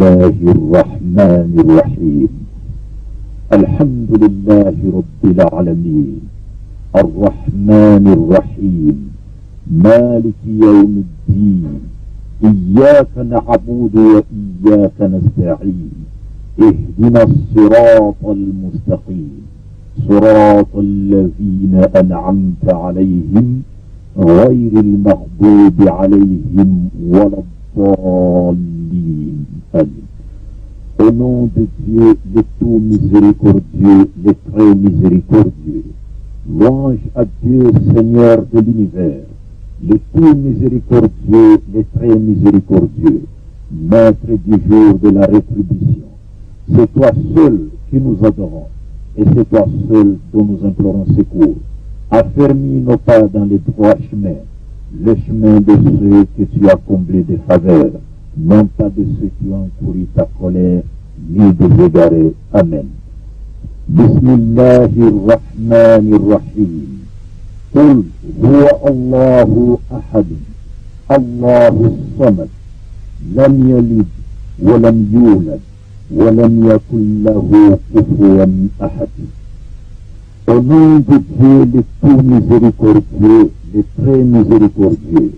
الله الرحمن الرحيم الحمد لله رب العالمين الرحمن الرحيم مالك يوم الدين إياك نعبد وإياك نستعين اهدنا الصراط المستقيم صراط الذين أنعمت عليهم غير المغضوب عليهم ولا الضالين آمين. Au nom de Dieu, le tout miséricordieux, le très miséricordieux, louange à Dieu, Seigneur de l'univers, le tout miséricordieux, le très miséricordieux, maître du jour de la rétribution. C'est toi seul que nous adorons, et c'est toi seul dont nous implorons secours. Affermis nos pas dans les droits chemins, le chemin de ceux que tu as comblés de faveurs, non pas de ceux qui ont encouru ta colère, ni des égarés. Amen. Bismillahirrahmanirrahim. قل هو الله أحد الله الصمد لم يلد ولم يولد ولم يكن له كفوا أحد. Au nom de Dieu, le tout miséricordieux, le très miséricordieux,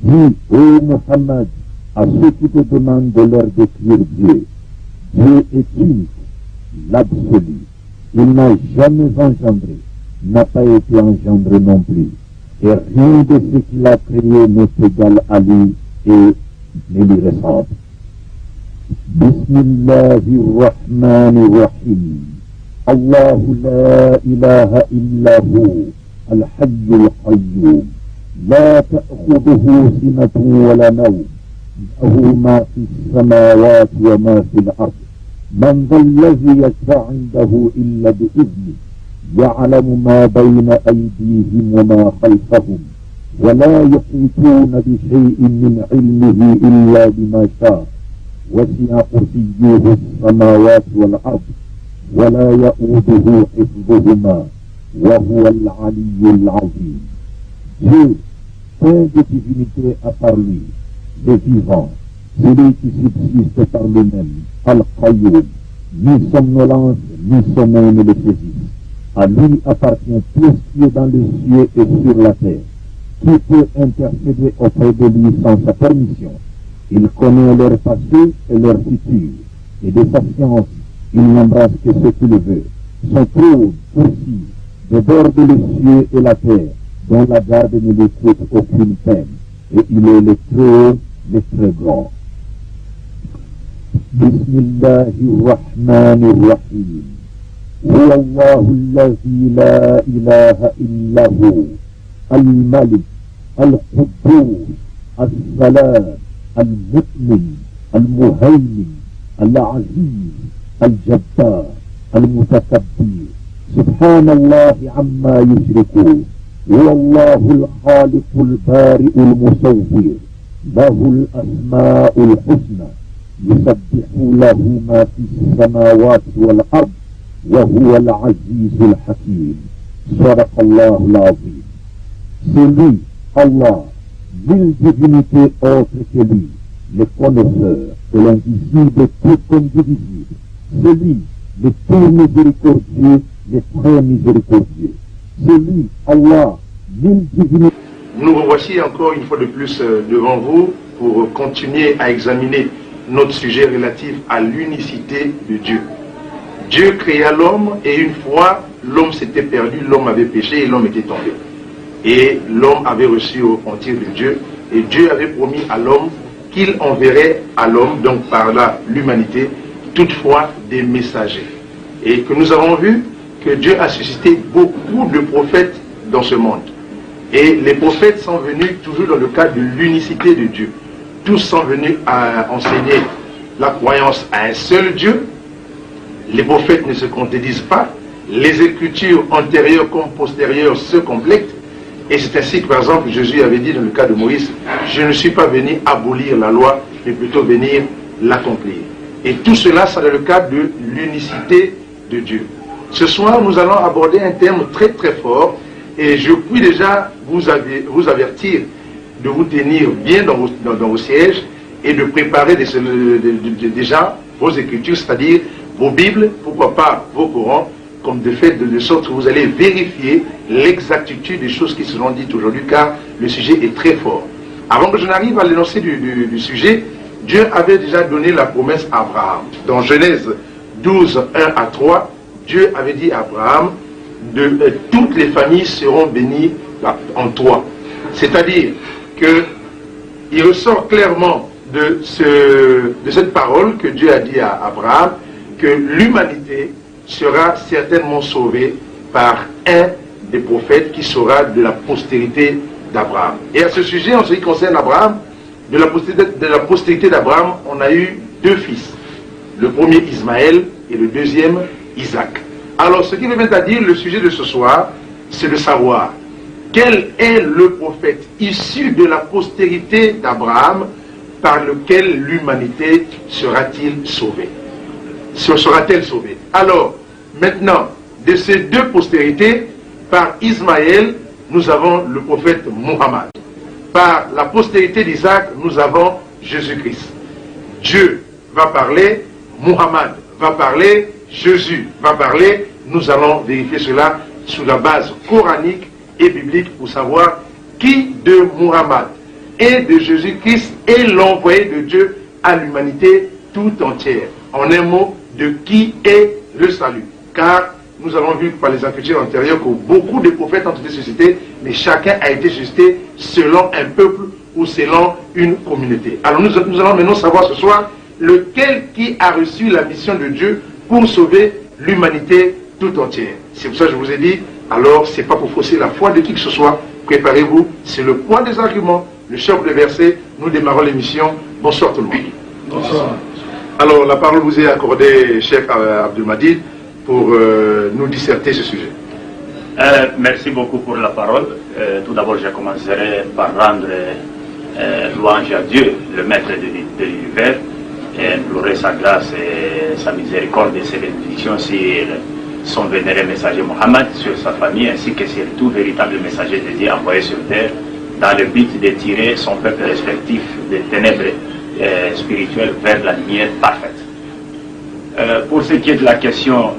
dis, ô Muhammad, à ceux qui te demandent de leur décrire Dieu, Dieu est unique, l'absolu. Il n'a jamais engendré, n'a pas été engendré non plus, et rien de ce qu'il a créé n'est égal à lui et ne lui ressemble. Bismillahirrahmanirrahim. الله لا إله إلا هو الحي القيوم لا تأخذه سنة ولا نوم له ما في السماوات وما في الأرض من ذا الذي يشفع عنده إلا بإذنه يعلم ما بين أيديهم وما خلفهم ولا يحيطون بشيء من علمه إلا بما شاء وسع كرسيه السماوات والأرض ولا يؤوده حفظهما وهو العلي العظيم. Dieu, point de divinité à part lui, le vivant, celui qui subsiste par lui-même, Al-Qayyum, ni somnolence, ni sommeil ne le saisissent. À lui appartient tout ce qui est dans les cieux et sur la terre. Qui peut intercéder auprès de lui sans sa permission? Il connaît leur passé et leur futur, et de sa science, il n'embrasse que ce qu'il veut. Son trône aussi déborde les cieux et la terre, dont la garde ne lui coûte aucune peine. Et il est le très haut, le très grand. Bismillahirrahmanirrahim. هو الله الذي لا إله إلا هو الملك القدوس السلام المؤمن المهيمن العزيز الجبار المتكبر سبحان الله عما يشركون هو الله الخالق البارئ المصور له الأسماء الحسنى يسبح له ما في السماوات والأرض وهو العزيز الحكيم صدق الله العظيم. C'est lui, Allah, mille divinités autres que lui, le connaisseur de l'invisible tout comme du visible. C'est lui, le tout miséricordieux, le très miséricordieux. C'est lui, Allah, mille divinités. Nous revoici encore une fois de plus devant vous pour continuer à examiner notre sujet relatif à l'unicité de Dieu. Dieu créa l'homme et une fois l'homme s'était perdu, l'homme avait péché et l'homme était tombé. Et l'homme avait reçu au repentir de Dieu et Dieu avait promis à l'homme qu'il enverrait à l'homme, donc par là l'humanité, toutefois des messagers. Et que nous avons vu que Dieu a suscité beaucoup de prophètes dans ce monde. Et les prophètes sont venus toujours dans le cadre de l'unicité de Dieu. Tous sont venus à enseigner la croyance à un seul Dieu. Les prophètes ne se contredisent pas. Les écritures antérieures comme postérieures se complètent. Et c'est ainsi que, par exemple, Jésus avait dit dans le cas de Moïse, je ne suis pas venu abolir la loi, mais plutôt venir l'accomplir. Et tout cela, c'est dans le cadre de l'unicité de Dieu. Ce soir, nous allons aborder un terme très très fort, et je puis déjà vous avertir de vous tenir bien dans vos sièges et de préparer déjà vos écritures, c'est-à-dire vos Bibles, pourquoi pas vos Corans, comme de sorte que vous allez vérifier l'exactitude des choses qui seront dites aujourd'hui, car le sujet est très fort. Avant que je n'arrive à l'énoncé du sujet, Dieu avait déjà donné la promesse à Abraham. Dans Genèse 12, 1 à 3, Dieu avait dit à Abraham, toutes les familles seront bénies en toi. C'est-à-dire qu'il ressort clairement de cette parole que Dieu a dit à Abraham, que l'humanité sera certainement sauvée par un des prophètes qui sera de la postérité d'Abraham. Et à ce sujet, en ce qui concerne Abraham, de la postérité d'Abraham, on a eu deux fils. Le premier Ismaël et le deuxième Isaac. Alors, ce qui me vient à dire, le sujet de ce soir, c'est de savoir quel est le prophète issu de la postérité d'Abraham par lequel l'humanité sera-t-il sauvée? Sera-t-elle sauvée? Alors, maintenant, de ces deux postérités, par Ismaël, nous avons le prophète Mohammed. Par la postérité d'Isaac, nous avons Jésus-Christ. Dieu va parler, Mohammed va parler, Jésus va parler. Nous allons vérifier cela sur la base coranique et biblique pour savoir qui de Mohammed et de Jésus-Christ est l'envoyé de Dieu à l'humanité tout entière. En un mot, de qui est le salut. Car nous avons vu par les Écritures antérieures que beaucoup de prophètes ont été suscités, mais chacun a été suscité selon un peuple ou selon une communauté. Alors nous allons maintenant savoir ce soir lequel qui a reçu la mission de Dieu pour sauver l'humanité tout entière. C'est pour ça que je vous ai dit, alors c'est pas pour fausser la foi de qui que ce soit, préparez-vous, c'est le point des arguments, le choc de versets, nous démarrons l'émission. Bonsoir tout le monde. Bonsoir. Alors la parole vous est accordée, Cheikh Abdelmadid, pour nous disserter ce sujet. Merci beaucoup pour la parole. Tout d'abord, je commencerai par rendre louange à Dieu, le maître de l'univers, et implorer sa grâce et sa miséricorde et ses bénédictions sur son vénéré messager Mohammed, sur sa famille, ainsi que sur tout véritable messager de Dieu envoyé sur terre, dans le but de tirer son peuple respectif des ténèbres spirituelles vers la lumière parfaite. Pour ce qui est de la question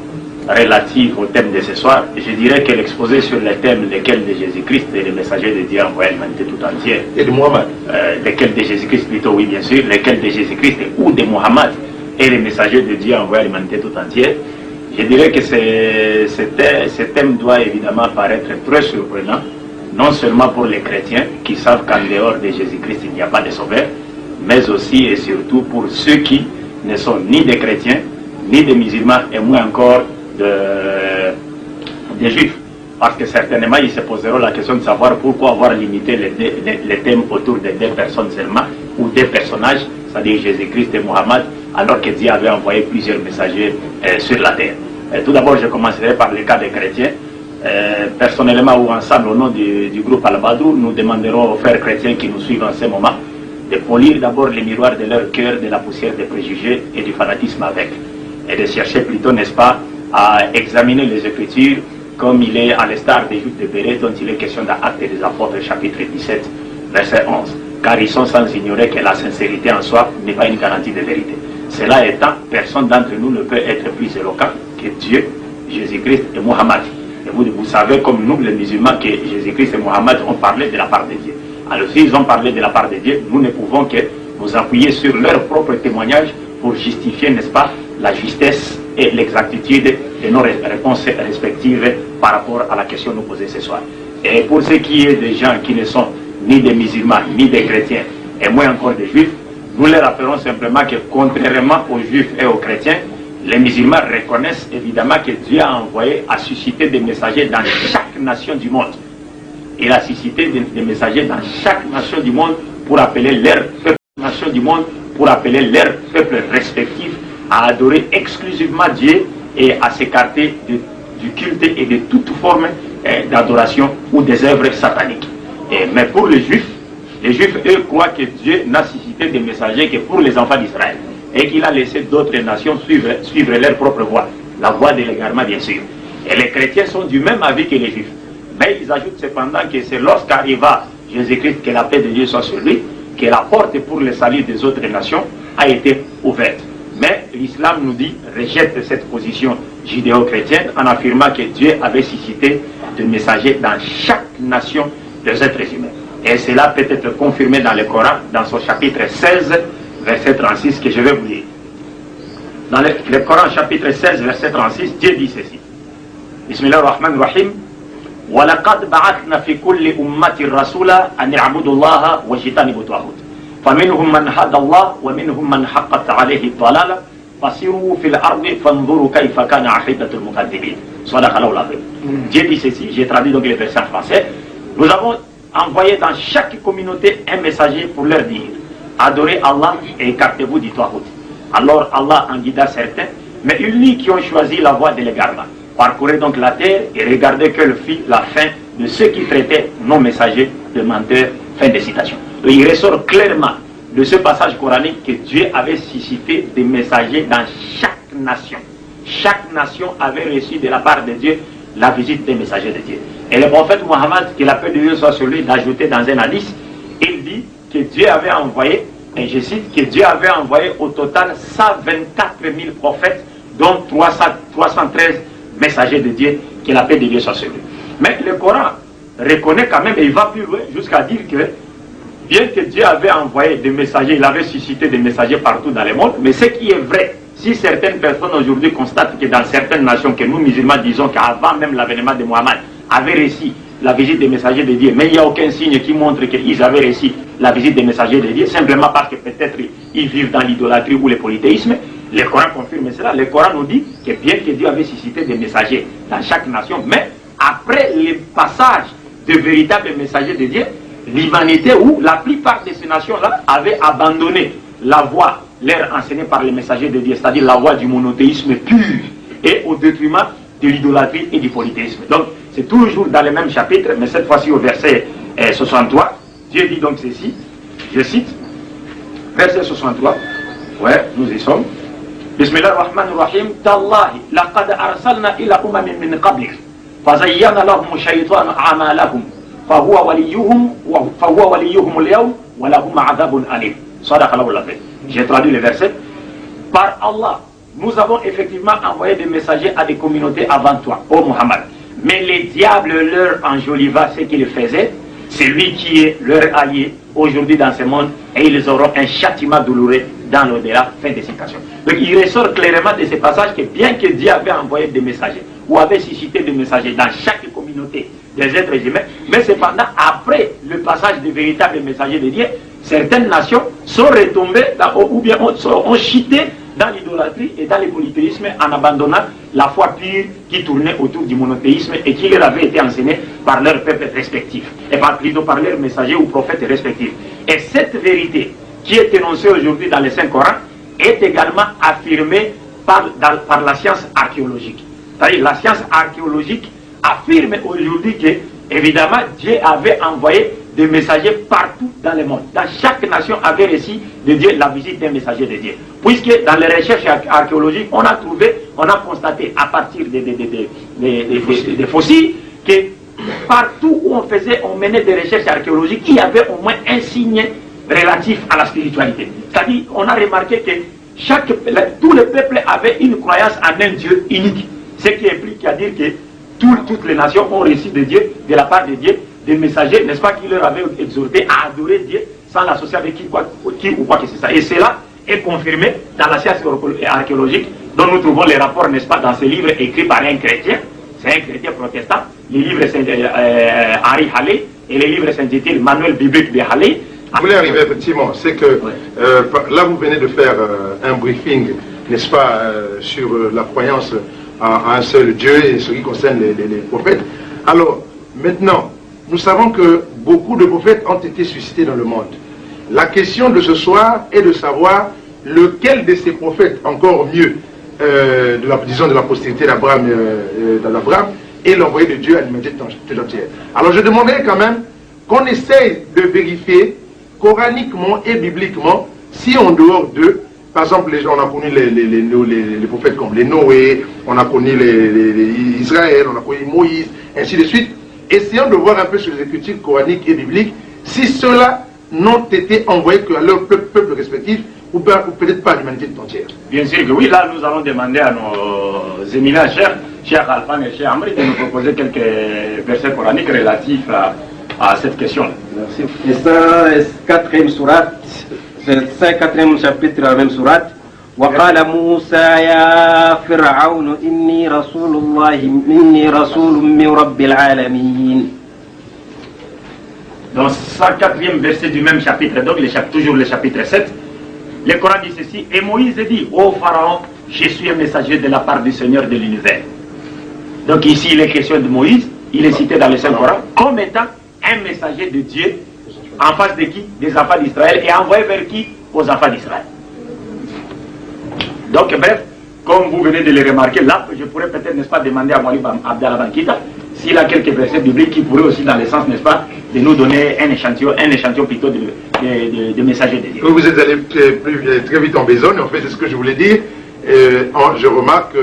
relative au thème de ce soir, je dirais que l'exposé sur le thème lequel de Jésus-Christ et le messager de Dieu envoyé à l'humanité tout entière. Et de Mohammed. Lequel de Jésus-Christ plutôt, oui bien sûr, lequel de Jésus-Christ ou de Mohammed et le messager de Dieu envoyé à l'humanité tout entière. Je dirais que ce thème doit évidemment paraître très surprenant, non seulement pour les chrétiens qui savent qu'en dehors de Jésus-Christ il n'y a pas de sauveur, mais aussi et surtout pour ceux qui ne sont ni des chrétiens, ni des musulmans, et moins encore des juifs. Parce que certainement, ils se poseront la question de savoir pourquoi avoir limité les thèmes autour de deux personnes seulement, ou deux personnages, c'est-à-dire Jésus-Christ et Mohammed, alors que Dieu avait envoyé plusieurs messagers sur la terre. Tout d'abord, je commencerai par le cas des chrétiens. Personnellement ou ensemble, au nom du groupe Al-Badou, nous demanderons aux frères chrétiens qui nous suivent en ce moment de polir d'abord les miroirs de leur cœur de la poussière des préjugés et du fanatisme avec, et de chercher plutôt, n'est-ce pas, à examiner les Écritures comme il est à l'instar des Juifs de Béret dont il est question dans Actes des Apôtres chapitre 17 verset 11, car ils sont sans ignorer que la sincérité en soi n'est pas une garantie de vérité. Cela étant, personne d'entre nous ne peut être plus éloquent que Dieu, Jésus-Christ et Mohammed. Et vous savez comme nous les musulmans que Jésus-Christ et Mohammed ont parlé de la part de Dieu. Alors s'ils ont parlé de la part de Dieu, nous ne pouvons que nous appuyer sur leur propre témoignage pour justifier, n'est-ce pas, la justesse et l'exactitude de nos réponses respectives par rapport à la question nous posée ce soir. Et pour ce qui est des gens qui ne sont ni des musulmans, ni des chrétiens, et moins encore des juifs, nous les rappelons simplement que contrairement aux juifs et aux chrétiens, les musulmans reconnaissent évidemment que Dieu a envoyé à susciter des messagers dans chaque nation du monde. Il a suscité des messagers dans chaque nation du monde pour appeler leur nation du monde, pour appeler leurs peuples respectifs à adorer exclusivement Dieu et à s'écarter du culte et de toute forme d'adoration ou des œuvres sataniques. Mais pour les Juifs, eux, croient que Dieu n'a suscité des messagers que pour les enfants d'Israël et qu'il a laissé d'autres nations suivre leur propre voie, la voie de l'égarement bien sûr. Et les chrétiens sont du même avis que les Juifs. Mais ils ajoutent cependant que c'est lorsqu'arriva Jésus-Christ, que la paix de Dieu soit sur lui, que la porte pour le salut des autres nations a été ouverte. Mais l'islam nous dit, rejette cette position judéo-chrétienne en affirmant que Dieu avait suscité des messagers dans chaque nation des êtres humains. Et cela peut être confirmé dans le Coran, dans son chapitre 16, verset 36, que je vais vous lire. Dans le Coran, chapitre 16, verset 36, Dieu dit ceci. Bismillah ar-Rahman ar-Rahim. وَلَقَدْ بَعَثْنَا فِي كُلِّ أُمَّةٍ رَسُولًا أَنِ اعْبُدُوا اللَّهَ وَاجْتَنِبُوا الطَّاغُوتَ فَمِنْهُمْ مَنْ هَدَى اللَّهُ وَمِنْهُمْ مَنْ حَقَّتْ عَلَيْهِ الضَّلَالَةُ فَسِيرُوا فِي الْأَرْضِ فَانظُرُوا كَيْفَ كَانَ عَاقِبَةُ الْمُكَذِّبِينَ. Sadaqa Allahu al-Azim. Dieu dit ceci, j'ai traduit donc les versets en français. Nous avons envoyé dans chaque communauté un messager pour leur dire: adorez Allah et écartez-vous du Taghut. Alors Allah en guida certains, mais unis qui ont choisi la voie de l'égarement. Parcourez donc la terre et regardez quelle fut la fin de ceux qui traitaient nos messagers de menteurs. Fin de citation. Donc, il ressort clairement de ce passage coranique que Dieu avait suscité des messagers dans chaque nation. Chaque nation avait reçu de la part de Dieu la visite des messagers de Dieu. Et le prophète Mohammed, que la paix de Dieu soit sur lui, d'ajouter dans un hadith, il dit que Dieu avait envoyé, et je cite, que Dieu avait envoyé au total 124 000 prophètes, dont 313 messagers de Dieu, que la paix de Dieu soit sur lui. Mais le Coran reconnaît quand même, et il va plus loin, jusqu'à dire que, bien que Dieu avait envoyé des messagers, il avait suscité des messagers partout dans le monde, mais ce qui est vrai, si certaines personnes aujourd'hui constatent que dans certaines nations, que nous musulmans disons qu'avant même l'avènement de Mohammed, avaient reçu la visite des messagers de Dieu, mais il n'y a aucun signe qui montre qu'ils avaient reçu la visite des messagers de Dieu, simplement parce que peut-être ils vivent dans l'idolâtrie ou le polythéisme. Le Coran confirme cela. Le Coran nous dit que bien que Dieu avait suscité des messagers dans chaque nation, mais après le passage de véritables messagers de Dieu, l'humanité ou la plupart de ces nations-là avaient abandonné la voie leur enseignée par les messagers de Dieu, c'est-à-dire la voie du monothéisme pur et au détriment de l'idolâtrie et du polythéisme. Donc c'est toujours dans le même chapitre, mais cette fois-ci au verset 63, Dieu dit donc ceci, je cite, verset 63, ouais, nous y sommes. Bismillah ar-Rahman ar-Rahim. Tallahi laqad arsalna ila umamin min qablik fazayyana lahum shaytanu a'malahum fahuwa waliyuhum al-yawm wa lahum 'adhabun alim. Sadaqa Allahu al-Azim. J'ai traduit le verset. Par Allah, nous avons effectivement envoyé des messagers à des communautés avant toi, ô Muhammad. Mais les diables leur enjoliva ce qu'ils faisaient. C'est lui qui est leur allié aujourd'hui dans ce monde, et ils auront un châtiment douloureux dans l'au-delà. Fin de citation. Donc il ressort clairement de ce passage que bien que Dieu avait envoyé des messagers, ou avait suscité des messagers dans chaque communauté des êtres humains, mais cependant après le passage des véritables messagers de Dieu, certaines nations sont retombées ou bien ont chuté dans l'idolâtrie et dans le polythéisme en abandonnant la foi pure qui tournait autour du monothéisme et qui leur avait été enseignée par leurs peuples respectifs, et plutôt par leurs messagers ou prophètes respectifs. Et cette vérité qui est énoncée aujourd'hui dans le Saint-Coran est également affirmée par la science archéologique. C'est-à-dire la science archéologique affirme aujourd'hui que, évidemment, Dieu avait envoyé des messagers partout dans le monde. Dans chaque nation avait reçu de Dieu la visite d'un messager de Dieu. Puisque dans les recherches archéologiques, on a constaté à partir des fossiles que partout où on menait des recherches archéologiques, il y avait au moins un signe relatif à la spiritualité. C'est-à-dire, on a remarqué que tous les peuples avaient une croyance en un Dieu unique. Ce qui implique à dire que toutes les nations ont reçu de Dieu, de la part de Dieu, des messagers, n'est-ce pas, qui leur avaient exhorté à adorer Dieu sans l'associer avec qui ou quoi que ce soit. Et cela est confirmé dans la science archéologique, dont nous trouvons les rapports, n'est-ce pas, dans ces livres écrits par un chrétien, c'est un chrétien protestant, les livres Henri Halley et les livres s'intitulent Manuel biblique de Halley. Vous voulez arriver effectivement, c'est que là vous venez de faire un briefing, n'est-ce pas, sur la croyance à un seul Dieu et ce qui concerne les prophètes. Alors, maintenant, nous savons que beaucoup de prophètes ont été suscités dans le monde. La question de ce soir est de savoir lequel de ces prophètes, encore mieux, disons de la postérité d'Abraham, est l'envoyé de Dieu à l'humanité tout entière. Alors je demanderais quand même qu'on essaye de vérifier coraniquement et bibliquement si en dehors d'eux, par exemple, on a connu les prophètes comme les Noé, on a connu les Israël, on a connu Moïse, ainsi de suite. Essayons de voir un peu sur les écritures coraniques et bibliques si ceux-là n'ont été envoyés qu'à leur peuple respectif, ou peut-être pas à l'humanité tout entière? Bien sûr que oui, là nous allons demander à nos éminents chers, Cheikh Alphan et Cheikh Amri, de nous proposer quelques versets coraniques relatifs à cette question-là. Merci. Et ça, quatrième sourate, c'est quatrième chapitre de la même sourate. وقال موسى يا فرعون إني رسول من رب العالمين. Dans 104e verset du même chapitre, donc toujours le chapitre 7, le Coran dit ceci, et Moïse dit, ô Pharaon, je suis un messager de la part du Seigneur de l'univers. Donc ici, il est question de Moïse, il est cité dans le Saint-Coran comme étant un messager de Dieu en face de qui? Des enfants d'Israël, et envoyé vers qui? Aux enfants d'Israël. Donc bref, comme vous venez de le remarquer là, je pourrais peut-être, n'est-ce pas, demander à Moualib Abdallah Bankita s'il a quelques versets bibliques qui pourraient aussi, dans le sens, n'est-ce pas, de nous donner un échantillon plutôt de messagers de Dieu. Vous êtes allé très vite en besogne, en fait, c'est ce que je voulais dire. Je remarque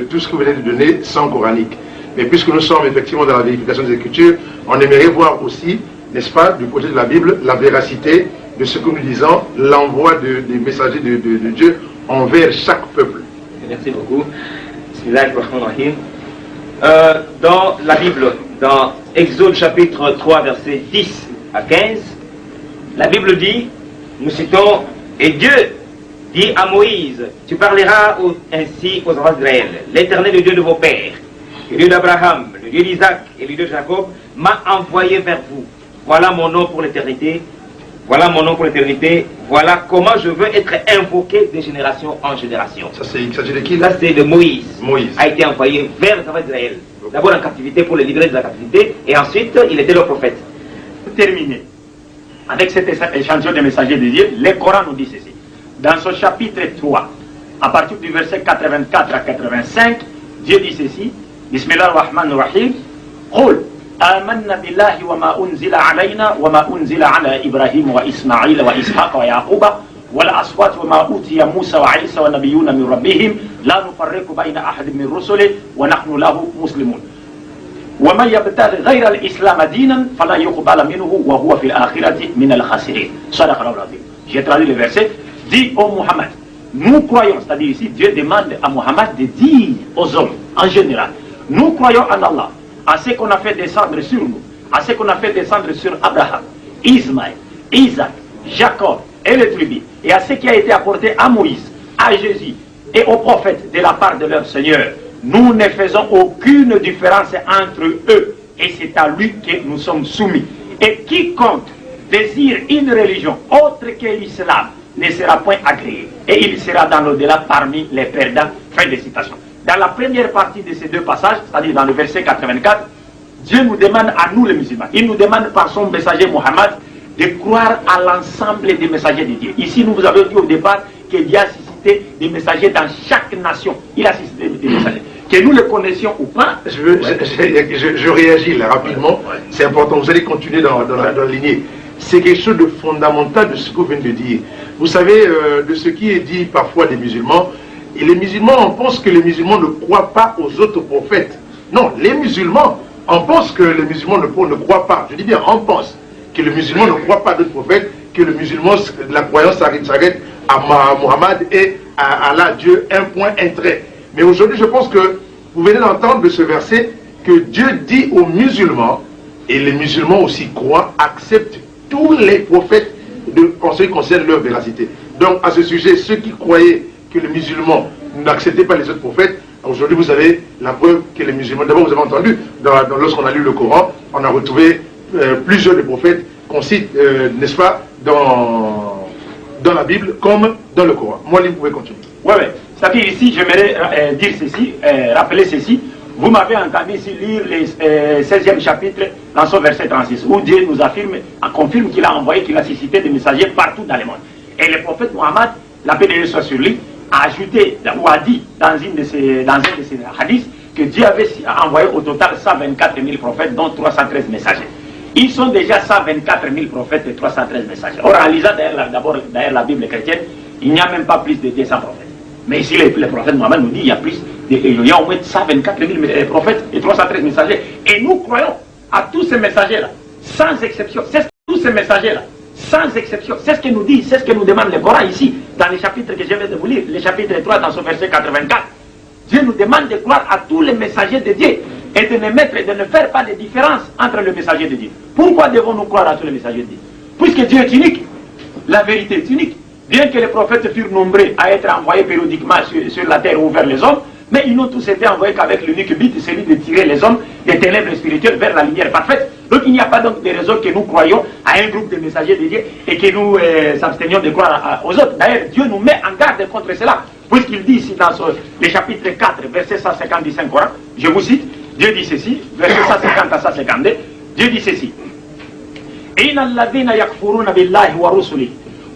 tout ce que vous venez de donner sans coranique. Mais puisque nous sommes effectivement dans la vérification des Écritures, on aimerait voir aussi, n'est-ce pas, du côté de la Bible, la véracité de ce que nous disons, l'envoi des messagers de Dieu envers chaque peuple. Merci beaucoup. Bismillahirrahmanirrahim. Dans la Bible, dans Exode chapitre 3, versets 10 à 15, la Bible dit, nous citons, et Dieu dit à Moïse, tu parleras ainsi aux enfants d'Israël, l'Éternel, le Dieu de vos pères, le Dieu d'Abraham, le Dieu d'Isaac et le Dieu de Jacob, m'a envoyé vers vous. Voilà mon nom pour l'éternité. Voilà mon nom pour l'éternité. Voilà comment je veux être invoqué de génération en génération. Ça, il s'agit de qui? Ça, c'est de Moïse. Moïse A été envoyé vers les enfants d'Israël. D'abord en captivité pour les libérer de la captivité, et ensuite il était leur prophète. Terminé. Avec cet échantillon de messagers de Dieu, le Coran nous dit ceci. Dans son chapitre 3, à partir du verset 84 à 85, Dieu dit ceci. Bismillah ar-Rahman ar-Rahim. Qul آمنا بالله وما أنزل علينا وما أنزل على إبراهيم وإسماعيل وإسحاق ويعقوب والأصوات وما أوتي موسى وعيسى والنبيون من ربهم لا نفرق بين أحد من رسله ونحن له مسلمون ومن يبتغي غير الإسلام دينا فلا يقبل منه وهو في الآخرة من الخاسرين. صدق الله العظيم. J'ai traduit le verset. Dit au Muhammad, nous croyons, c'est-à-dire ici Dieu demande à Muhammad de dire aux hommes en général, nous croyons en Allah, à ce qu'on a fait descendre sur nous, à ce qu'on a fait descendre sur Abraham, Ismaël, Isaac, Jacob et les tribus, et à ce qui a été apporté à Moïse, à Jésus et aux prophètes de la part de leur Seigneur. Nous ne faisons aucune différence entre eux, et c'est à lui que nous sommes soumis. Et quiconque désire une religion autre que l'islam ne sera point agréé, et il sera dans l'au-delà parmi les perdants. Fin de citation. Dans la première partie de ces deux passages, c'est-à-dire dans le verset 84, Dieu nous demande à nous les musulmans, il nous demande par son messager Mohammed de croire à l'ensemble des messagers de Dieu. Ici, nous vous avons dit au départ que Dieu a suscité des messagers dans chaque nation. Il a suscité des messagers. Que nous les connaissions ou pas. Je réagis là rapidement. C'est important, vous allez continuer dans la lignée. C'est quelque chose de fondamental de ce que vous venez de dire. Vous savez, de ce qui est dit parfois des musulmans, et les musulmans, on pense que les musulmans ne croient pas aux autres prophètes. Non, les musulmans, on pense que les musulmans ne croient pas. Je dis bien, on pense que les musulmans ne croient pas d'autres prophètes, que les musulmans, la croyance s'arrête à Mohammed et à Allah, Dieu, un point, un trait. Mais aujourd'hui, je pense que vous venez d'entendre de ce verset que Dieu dit aux musulmans, et les musulmans aussi croient, acceptent tous les prophètes en ce qui concerne leur véracité. Donc, à ce sujet, ceux qui croyaient que les musulmans n'acceptaient pas les autres prophètes, aujourd'hui vous avez la preuve que les musulmans, d'abord vous avez entendu, lorsqu'on a lu le Coran, on a retrouvé plusieurs des prophètes qu'on cite, n'est-ce pas, dans la Bible comme dans le Coran. Moi, vous pouvez continuer. Oui. C'est-à-dire ici, j'aimerais dire ceci, rappeler ceci. Vous m'avez entendu ici lire le 16e chapitre dans son verset 36, où Dieu nous confirme qu'il a envoyé, qu'il a suscité des messagers partout dans le monde. Et le prophète Mohammed, la paix de Dieu soit sur lui, a ajouté, ou a dit dans un de ses hadiths, que Dieu avait envoyé au total 124 000 prophètes, dont 313 messagers. Ils sont déjà 124 000 prophètes et 313 messagers. Or, en lisant d'ailleurs la Bible chrétienne, il n'y a même pas plus de 200 prophètes. Mais ici, le prophète Mohammed nous dit il y a au moins 124 000 prophètes et 313 messagers. Et nous croyons à tous ces messagers-là, sans exception. Tous ces messagers-là sans exception. C'est ce que nous dit, c'est ce que nous demande le Coran ici, dans les chapitres que je viens de vous lire, le chapitre 3 dans son verset 84. Dieu nous demande de croire à tous les messagers de Dieu et de ne faire pas de différence entre les messagers de Dieu. Pourquoi devons-nous croire à tous les messagers de Dieu? Puisque Dieu est unique, la vérité est unique. Bien que les prophètes furent nombreux à être envoyés périodiquement sur la terre ou vers les hommes, mais ils n'ont tous été envoyés qu'avec l'unique but, celui de tirer les hommes des ténèbres spirituelles vers la lumière parfaite. Donc il n'y a pas donc de raison que nous croyons à un groupe de messagers de Dieu et que nous abstenions de croire aux autres. D'ailleurs, Dieu nous met en garde contre cela, puisqu'il dit ici dans le chapitre 4, verset 150 du Saint-Coran, je vous cite, Dieu dit ceci, verset 150 à 152, Dieu dit ceci. إن الذين يكفرون بالله ورسله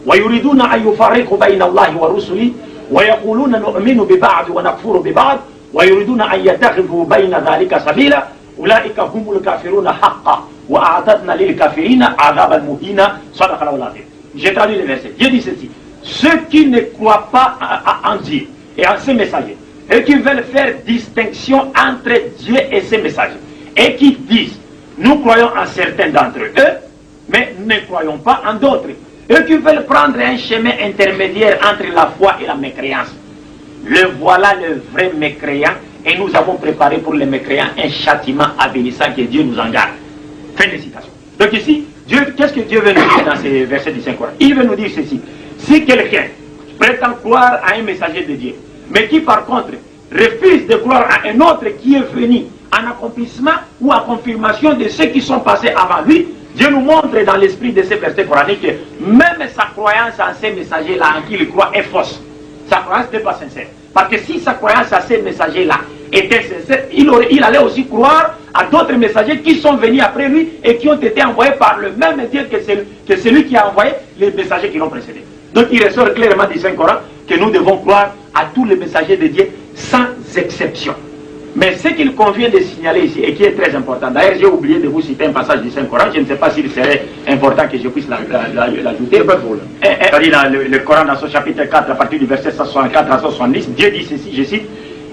ويريدون أن يفرقوا بين الله ورسله ويقولون نؤمن ببعض ونكفر ببعض ويريدون أن يتخذوا بين ذلك سبيلا أولئك هم الكافرون حقا وأعتدنا للكافرين عذابا مهينا صدق الله العظيم. J'ai traduit le verset. Dieu dit ceci. Ceux qui ne croient pas en Dieu et en ses messagers et qui veulent faire distinction entre Dieu et ses messagers et qui disent nous croyons en certains d'entre eux mais ne croyons pas en d'autres. Eux qui veulent prendre un chemin intermédiaire entre la foi et la mécréance. Le voilà le vrai mécréant et nous avons préparé pour les mécréants un châtiment avénissant que Dieu nous en garde. Fin de citation. Donc ici, qu'est-ce que Dieu veut nous dire dans ces versets du Saint-Coran? Il veut nous dire ceci. Si quelqu'un prétend croire à un messager de Dieu, mais qui par contre refuse de croire à un autre qui est venu en accomplissement ou en confirmation de ceux qui sont passés avant lui, Dieu nous montre dans l'esprit de ces versets coraniques que même sa croyance en ces messagers-là en qui il croit est fausse. Sa croyance n'est pas sincère. Parce que si sa croyance à ces messagers-là était sincère, il allait aussi croire à d'autres messagers qui sont venus après lui et qui ont été envoyés par le même Dieu que celui qui a envoyé les messagers qui l'ont précédé. Donc il ressort clairement du Saint-Coran que nous devons croire à tous les messagers de Dieu sans exception. Mais ce qu'il convient de signaler ici et qui est très important, d'ailleurs j'ai oublié de vous citer un passage du Saint-Coran, je ne sais pas s'il serait important que je puisse l'ajouter. C'est-à-dire le Coran dans son chapitre 4 à partir du verset 164 à 170, Dieu dit ceci, je cite,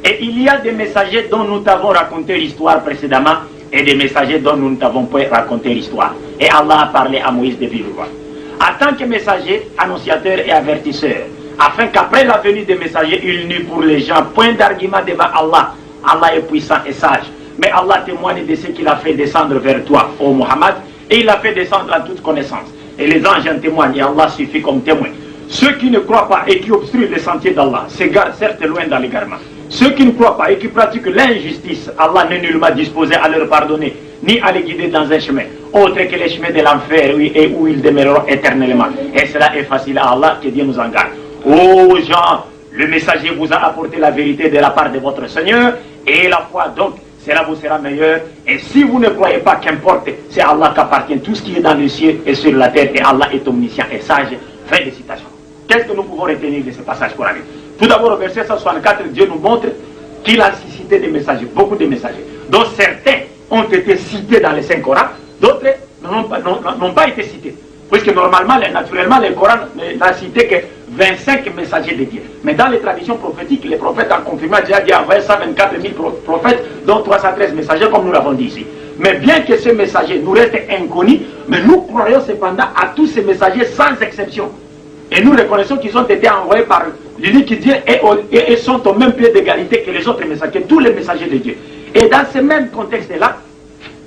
et il y a des messagers dont nous t'avons raconté l'histoire précédemment et des messagers dont nous ne t'avons pas raconté l'histoire. Et Allah a parlé à Moïse de vive voix. En tant que messager, annonciateur et avertisseur, afin qu'après la venue des messagers, il n'eût pour les gens point d'argument devant Allah. Allah est puissant et sage. Mais Allah témoigne de ce qu'il a fait descendre vers toi, ô Muhammad, et il a fait descendre en toute connaissance. Et les anges en témoignent, et Allah suffit comme témoin. Ceux qui ne croient pas et qui obstruent les sentiers d'Allah s'égarent certes loin dans l'égarement. Ceux qui ne croient pas et qui pratiquent l'injustice, Allah n'est nullement disposé à leur pardonner, ni à les guider dans un chemin, autre que les chemins de l'enfer, oui, et où ils demeureront éternellement. Et cela est facile à Allah, que Dieu nous en garde. Ô gens, le messager vous a apporté la vérité de la part de votre Seigneur, et la foi donc, cela vous sera meilleur. Et si vous ne croyez pas, qu'importe, c'est à Allah qu'appartient tout ce qui est dans les cieux et sur la terre, et Allah est omniscient et sage. Fin de citation. Qu'est-ce que nous pouvons retenir de ce passage coranique? Tout d'abord, au verset 164, Dieu nous montre qu'il a cité des messagers, beaucoup de messagers, dont certains ont été cités dans le Saint-Coran, d'autres n'ont pas été cités. Puisque normalement, naturellement, le Coran n'a cité que 25 messagers de Dieu. Mais dans les traditions prophétiques, les prophètes en confirmant déjà Dieu a envoyé 124 000 prophètes, dont 313 messagers, comme nous l'avons dit ici. Mais bien que ces messagers nous restent inconnus, mais nous croyons cependant à tous ces messagers sans exception. Et nous reconnaissons qu'ils ont été envoyés par l'unique Dieu et sont au même pied d'égalité que les autres messagers, tous les messagers de Dieu. Et dans ce même contexte-là,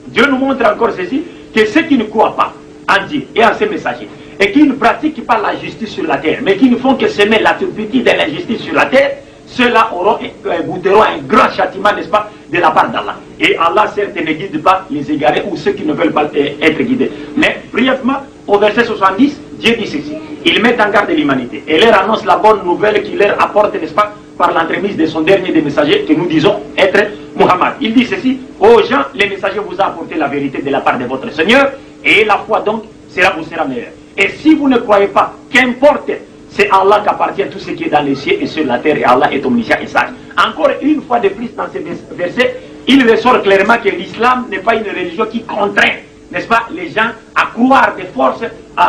Dieu nous montre encore ceci, que ceux qui ne croient pas en Dieu et en ses messagers, et qui ne pratiquent pas la justice sur la terre, mais qui ne font que semer la turpitude et l'injustice sur la terre, ceux-là goûteront un grand châtiment, n'est-ce pas, de la part d'Allah. Et Allah, certes, ne guide pas les égarés ou ceux qui ne veulent pas être guidés. Mais brièvement, au verset 70, Dieu dit ceci. Il met en garde l'humanité et leur annonce la bonne nouvelle qu'il leur apporte, n'est-ce pas, par l'entremise de son dernier des messagers, que nous disons être Muhammad. Il dit ceci, aux gens, les messagers vous ont apporté la vérité de la part de votre Seigneur, et la foi donc vous sera meilleure. Et si vous ne croyez pas, qu'importe, c'est Allah qu'appartient tout ce qui est dans les cieux et sur la terre, et Allah est omniscient et sage. Encore une fois de plus dans ces versets, il ressort clairement que l'islam n'est pas une religion qui contraint, n'est-ce pas, les gens à croire de force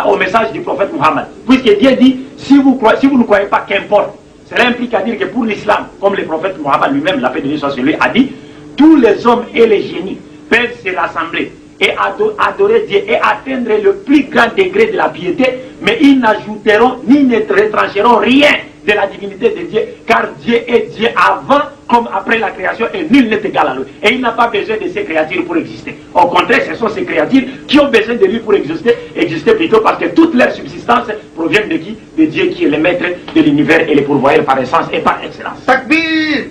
au message du prophète Muhammad. Puisque Dieu dit, si vous ne croyez pas, qu'importe. Cela implique à dire que pour l'islam, comme le prophète Muhammad lui-même, la paix de Dieu soit sur lui, a dit, tous les hommes et les génies peuvent se rassembler et adorer Dieu et atteindre le plus grand degré de la piété, mais ils n'ajouteront ni ne retrancheront rien de la divinité de Dieu, car Dieu est Dieu avant comme après la création et nul n'est égal à lui. Et il n'a pas besoin de ces créatures pour exister. Au contraire, ce sont ces créatures qui ont besoin de lui pour exister plutôt parce que toute leur subsistance provient de qui? De Dieu qui est le maître de l'univers et le pourvoyeur par essence et par excellence. Takbir!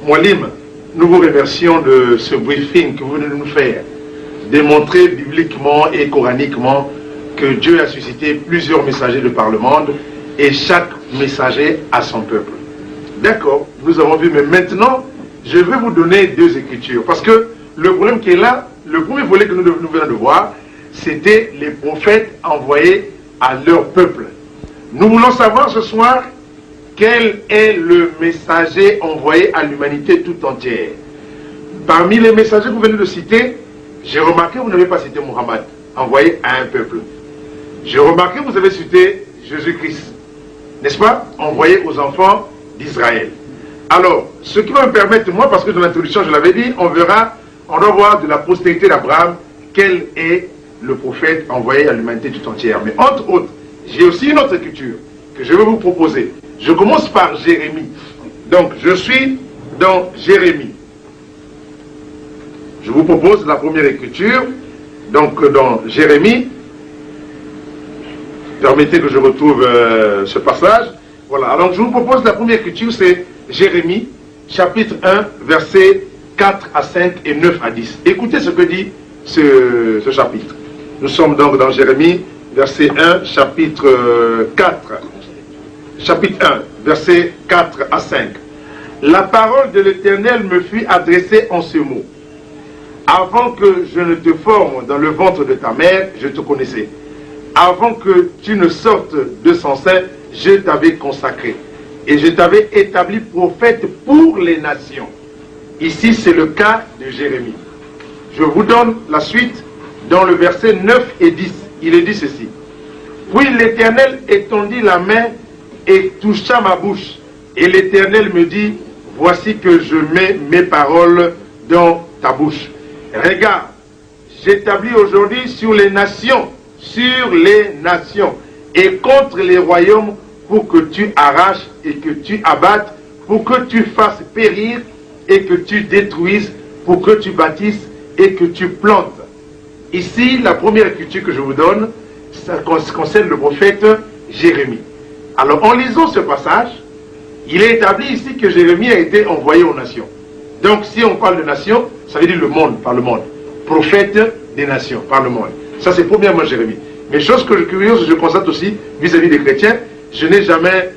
Moualim, nous vous remercions de ce briefing que vous venez de nous faire, démontrer bibliquement et coraniquement que Dieu a suscité plusieurs messagers de par le monde et chaque messager a son peuple. D'accord, nous avons vu, mais maintenant, je vais vous donner deux écritures. Parce que le problème qui est là, le premier volet que nous venons de voir, c'était les prophètes envoyés à leur peuple. Nous voulons savoir ce soir quel est le messager envoyé à l'humanité tout entière. Parmi les messagers que vous venez de citer, j'ai remarqué que vous n'avez pas cité Muhammad, envoyé à un peuple. J'ai remarqué que vous avez cité Jésus-Christ, n'est-ce pas, envoyé aux enfants d'Israël. Alors, ce qui va me permettre, moi, parce que dans l'introduction, je l'avais dit, on doit voir de la postérité d'Abraham quel est le prophète envoyé à l'humanité tout entière. Mais entre autres, j'ai aussi une autre écriture que je vais vous proposer. Je commence par Jérémie. Donc, je suis dans Jérémie. Je vous propose la première écriture. Donc, dans Jérémie, permettez que je retrouve ce passage. Voilà, alors je vous propose la première écriture, c'est Jérémie, chapitre 1, versets 4 à 5 et 9 à 10. Écoutez ce que dit ce chapitre. Nous sommes donc dans Jérémie, verset 1, chapitre 1, versets 4 à 5. La parole de l'Éternel me fut adressée en ce mot. Avant que je ne te forme dans le ventre de ta mère, je te connaissais. Avant que tu ne sortes de son sein, je t'avais consacré. Et je t'avais établi prophète pour les nations. Ici, c'est le cas de Jérémie. Je vous donne la suite dans le verset 9 et 10. Il est dit ceci. Puis l'Éternel étendit la main et toucha ma bouche. Et l'Éternel me dit, voici que je mets mes paroles dans ta bouche. Regarde, j'établis aujourd'hui sur les nations, et contre les royaumes pour que tu arraches et que tu abattes, pour que tu fasses périr et que tu détruises, pour que tu bâtisses et que tu plantes. Ici, la première écriture que je vous donne, ça concerne le prophète Jérémie. Alors, en lisant ce passage, il est établi ici que Jérémie a été envoyé aux nations. Donc, si on parle de nations, ça veut dire le monde, par le monde. Prophète des nations, par le monde. Ça, c'est premièrement Jérémie. Mais chose que curieuse, je constate aussi vis-à-vis des chrétiens, je n'ai jamais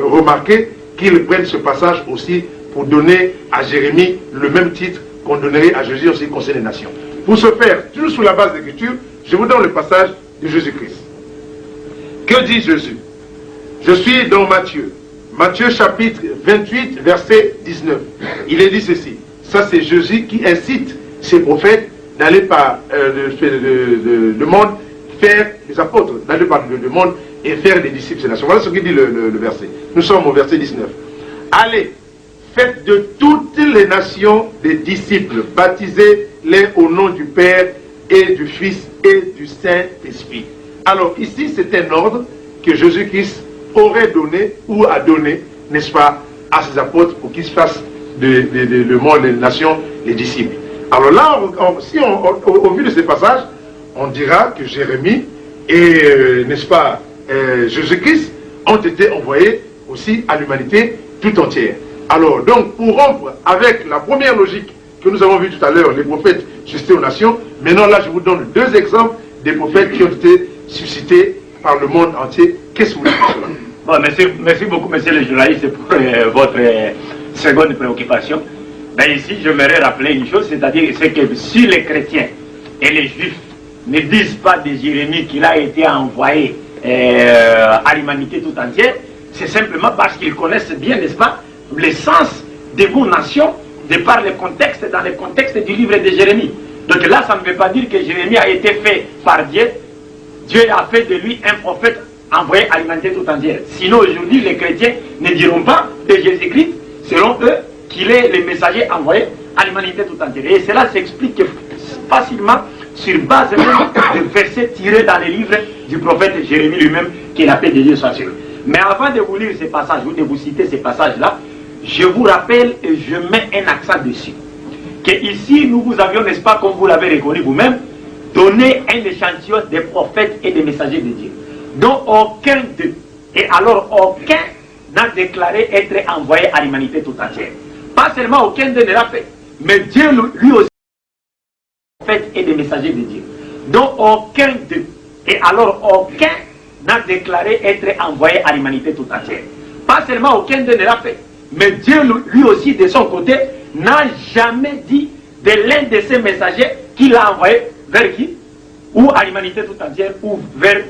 remarqué qu'ils prennent ce passage aussi pour donner à Jérémie le même titre qu'on donnerait à Jésus aussi concernant les nations. Pour ce faire, toujours sous la base de l'écriture, je vous donne le passage de Jésus-Christ. Que dit Jésus? Je suis dans Matthieu. Matthieu chapitre 28, verset 19. Il est dit ceci. Ça, c'est Jésus qui incite ses prophètes d'aller par le monde faire les apôtres, d'aller par le monde et faire des disciples des nations. Voilà ce qu'il dit le verset. Nous sommes au verset 19. Allez, faites de toutes les nations des disciples, baptisez-les au nom du Père et du Fils et du Saint-Esprit. Alors ici, c'est un ordre que Jésus-Christ aurait donné ou a donné, n'est-ce pas, à ses apôtres pour qu'ils fassent le monde, les nations, les disciples. Alors là, au vu de ces passages, on dira que Jérémie et, n'est-ce pas, Jésus-Christ ont été envoyés aussi à l'humanité tout entière. Alors, donc, pour rompre avec la première logique que nous avons vue tout à l'heure, les prophètes suscités aux nations, maintenant là, je vous donne deux exemples des prophètes qui ont été suscités par le monde entier. Qu'est-ce que vous voulez dire cela? Bon, merci beaucoup, monsieur le journaliste, pour votre seconde préoccupation. Ben ici, j'aimerais rappeler une chose, c'est-à-dire que si les chrétiens et les juifs ne disent pas de Jérémie qu'il a été envoyé à l'humanité tout entière, c'est simplement parce qu'ils connaissent bien, n'est-ce pas, le sens des mots nations de par le contexte, dans le contexte du livre de Jérémie. Donc là, ça ne veut pas dire que Jérémie a été fait par Dieu. Dieu a fait de lui un prophète envoyé à l'humanité tout entière. Sinon, aujourd'hui, les chrétiens ne diront pas de Jésus-Christ, selon eux, qu'il est le messager envoyé à l'humanité tout entière. Et cela s'explique facilement sur base même de versets tirés dans les livres du prophète Jérémie lui-même, qui est la paix de Dieu soit sur lui. Mais avant de vous lire ces passages, ou de vous citer ces passages-là, je vous rappelle et je mets un accent dessus. Que ici, nous vous avions, n'est-ce pas, comme vous l'avez reconnu vous-même, donné un échantillon des prophètes et des messagers de Dieu, dont aucun d'eux, et alors aucun n'a déclaré être envoyé à l'humanité tout entière. Pas seulement aucun d'eux ne l'a fait, mais Dieu lui aussi, prophètes et des messagers de Dieu, dont aucun d'eux, et alors aucun n'a déclaré être envoyé à l'humanité tout entière. Pas seulement aucun d'eux ne l'a fait, mais Dieu lui aussi de son côté n'a jamais dit de l'un de ses messagers qu'il a envoyé vers qui? Ou à l'humanité tout entière, ou vers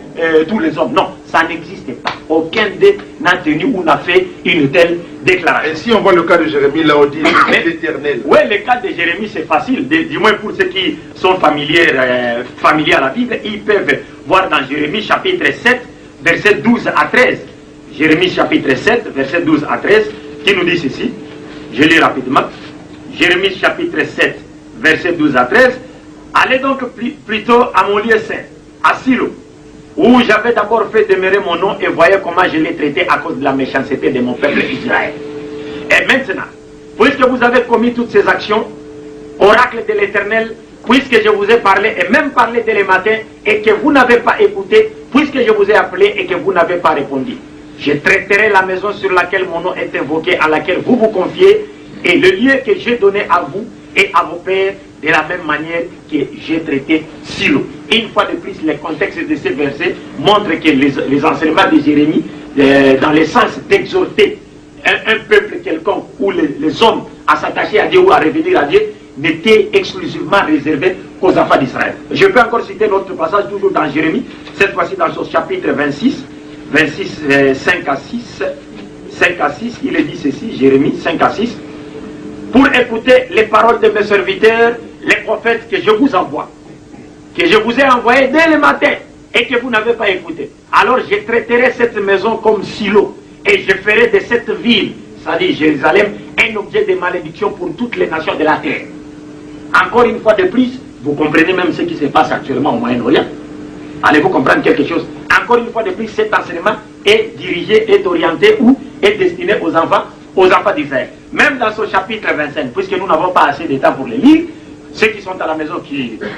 tous les hommes. Non, ça n'existe pas. Aucun d'eux n'a tenu ou n'a fait une telle déclaration. Et si on voit le cas de Jérémie, là on dit l'éternel. Oui, le cas de Jérémie c'est facile, du moins pour ceux qui sont familiers à la Bible, ils peuvent voir dans Jérémie chapitre 7, verset 12 à 13. Jérémie chapitre 7, verset 12 à 13, qui nous dit ceci. Je lis rapidement. Jérémie chapitre 7, verset 12 à 13. Allez donc plutôt à mon lieu saint, à Silo, où j'avais d'abord fait demeurer mon nom, et voyez comment je l'ai traité à cause de la méchanceté de mon peuple Israël. Et maintenant, puisque vous avez commis toutes ces actions, oracle de l'Éternel, puisque je vous ai parlé, et même parlé dès le matin, et que vous n'avez pas écouté, puisque je vous ai appelé et que vous n'avez pas répondu, je traiterai la maison sur laquelle mon nom est invoqué, à laquelle vous vous confiez, et le lieu que j'ai donné à vous et à vos pères, de la même manière que j'ai traité Silo. Une fois de plus, le contexte de ces versets montre que les enseignements de Jérémie, dans le sens d'exhorter un peuple quelconque, ou les hommes à s'attacher à Dieu ou à revenir à Dieu, n'étaient exclusivement réservés qu'aux enfants d'Israël. Je peux encore citer notre passage, toujours dans Jérémie, cette fois-ci dans son chapitre 26, 5 à 6, il est dit ceci, Jérémie 5 à 6, pour écouter les paroles de mes serviteurs, les prophètes que je vous envoie, que je vous ai envoyés dès le matin et que vous n'avez pas écouté. Alors je traiterai cette maison comme Silo et je ferai de cette ville, c'est-à-dire Jérusalem, un objet de malédiction pour toutes les nations de la terre. Encore une fois de plus, vous comprenez même ce qui se passe actuellement au Moyen-Orient. Allez-vous comprendre quelque chose? Encore une fois de plus, cet enseignement est dirigé, est orienté ou est destiné aux enfants d'Israël. Même dans ce chapitre 25, puisque nous n'avons pas assez de temps pour les lire, ceux qui sont à la maison,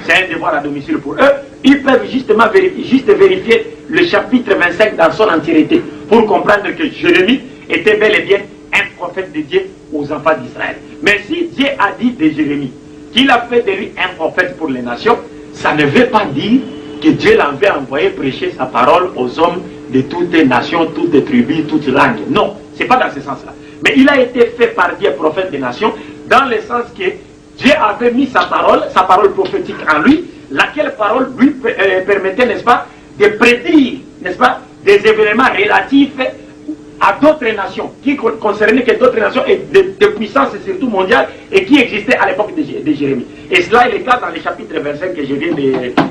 c'est un devoir à domicile pour eux, ils peuvent justement vérifier le chapitre 25 dans son entièreté pour comprendre que Jérémie était bel et bien un prophète de Dieu aux enfants d'Israël. Mais si Dieu a dit de Jérémie qu'il a fait de lui un prophète pour les nations, ça ne veut pas dire que Dieu l'avait envoyé prêcher sa parole aux hommes de toutes les nations, toutes les tribus, toutes les langues. Non, ce n'est pas dans ce sens-là. Mais il a été fait par Dieu prophète des nations, dans le sens que Dieu avait mis sa parole prophétique en lui, laquelle parole lui permettait, n'est-ce pas, de prédire, n'est-ce pas, des événements relatifs à d'autres nations, qui concernaient que d'autres nations et de puissance surtout mondiale et qui existaient à l'époque de Jérémie. Et cela est le cas dans le chapitre 25 que je viens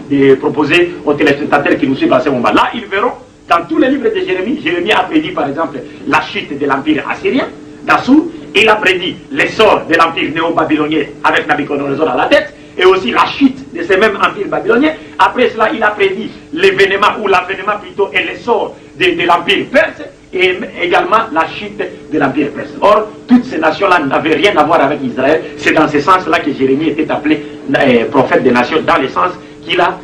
de proposer aux téléspectateurs qui nous suivent à ce moment. Là, ils verront, dans tous les livres de Jérémie, Jérémie a prédit par exemple la chute de l'empire assyrien, d'Assur, il a prédit l'essor de l'empire néo-babylonien avec Nabuchodonosor à la tête, et aussi la chute de ce même empire babylonien. Après cela, il a prédit l'avènement plutôt et l'essor de l'empire perse, et également la chute de l'empire perse. Or, toutes ces nations-là n'avaient rien à voir avec Israël. C'est dans ce sens-là que Jérémie était appelé prophète des nations, dans le sens qu'il a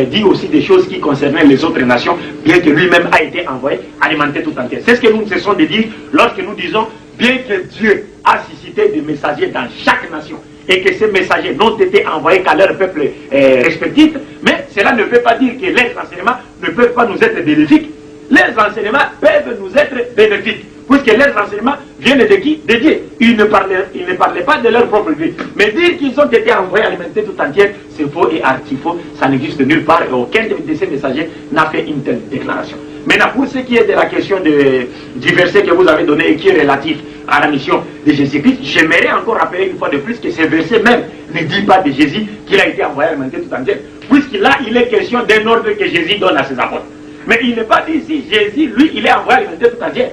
dit aussi des choses qui concernaient les autres nations, bien que lui-même a été envoyé alimenter tout entier. C'est ce que nous ne cessons de dire lorsque nous disons, bien que Dieu a suscité des messagers dans chaque nation, et que ces messagers n'ont été envoyés qu'à leur peuple respectif, mais cela ne veut pas dire que les enseignements ne peuvent pas nous être bénéfiques. Les enseignements peuvent nous être bénéfiques, puisque les enseignements viennent de qui? De Dieu. Ils ne parlaient pas de leur propre vie. Mais dire qu'ils ont été envoyés alimenter tout entier, c'est faux et archi-faux. Ça n'existe nulle part et aucun de ces messagers n'a fait une telle déclaration. Maintenant, pour ce qui est de la question du verset que vous avez donné et qui est relatif à la mission de Jésus-Christ, j'aimerais encore rappeler une fois de plus que ce verset même ne dit pas de Jésus qu'il a été envoyé alimenter tout entier, puisqu'il il est question d'un ordre que Jésus donne à ses apôtres. Mais il n'est pas dit ici, Jésus, lui, il est envoyé alimenter tout entier.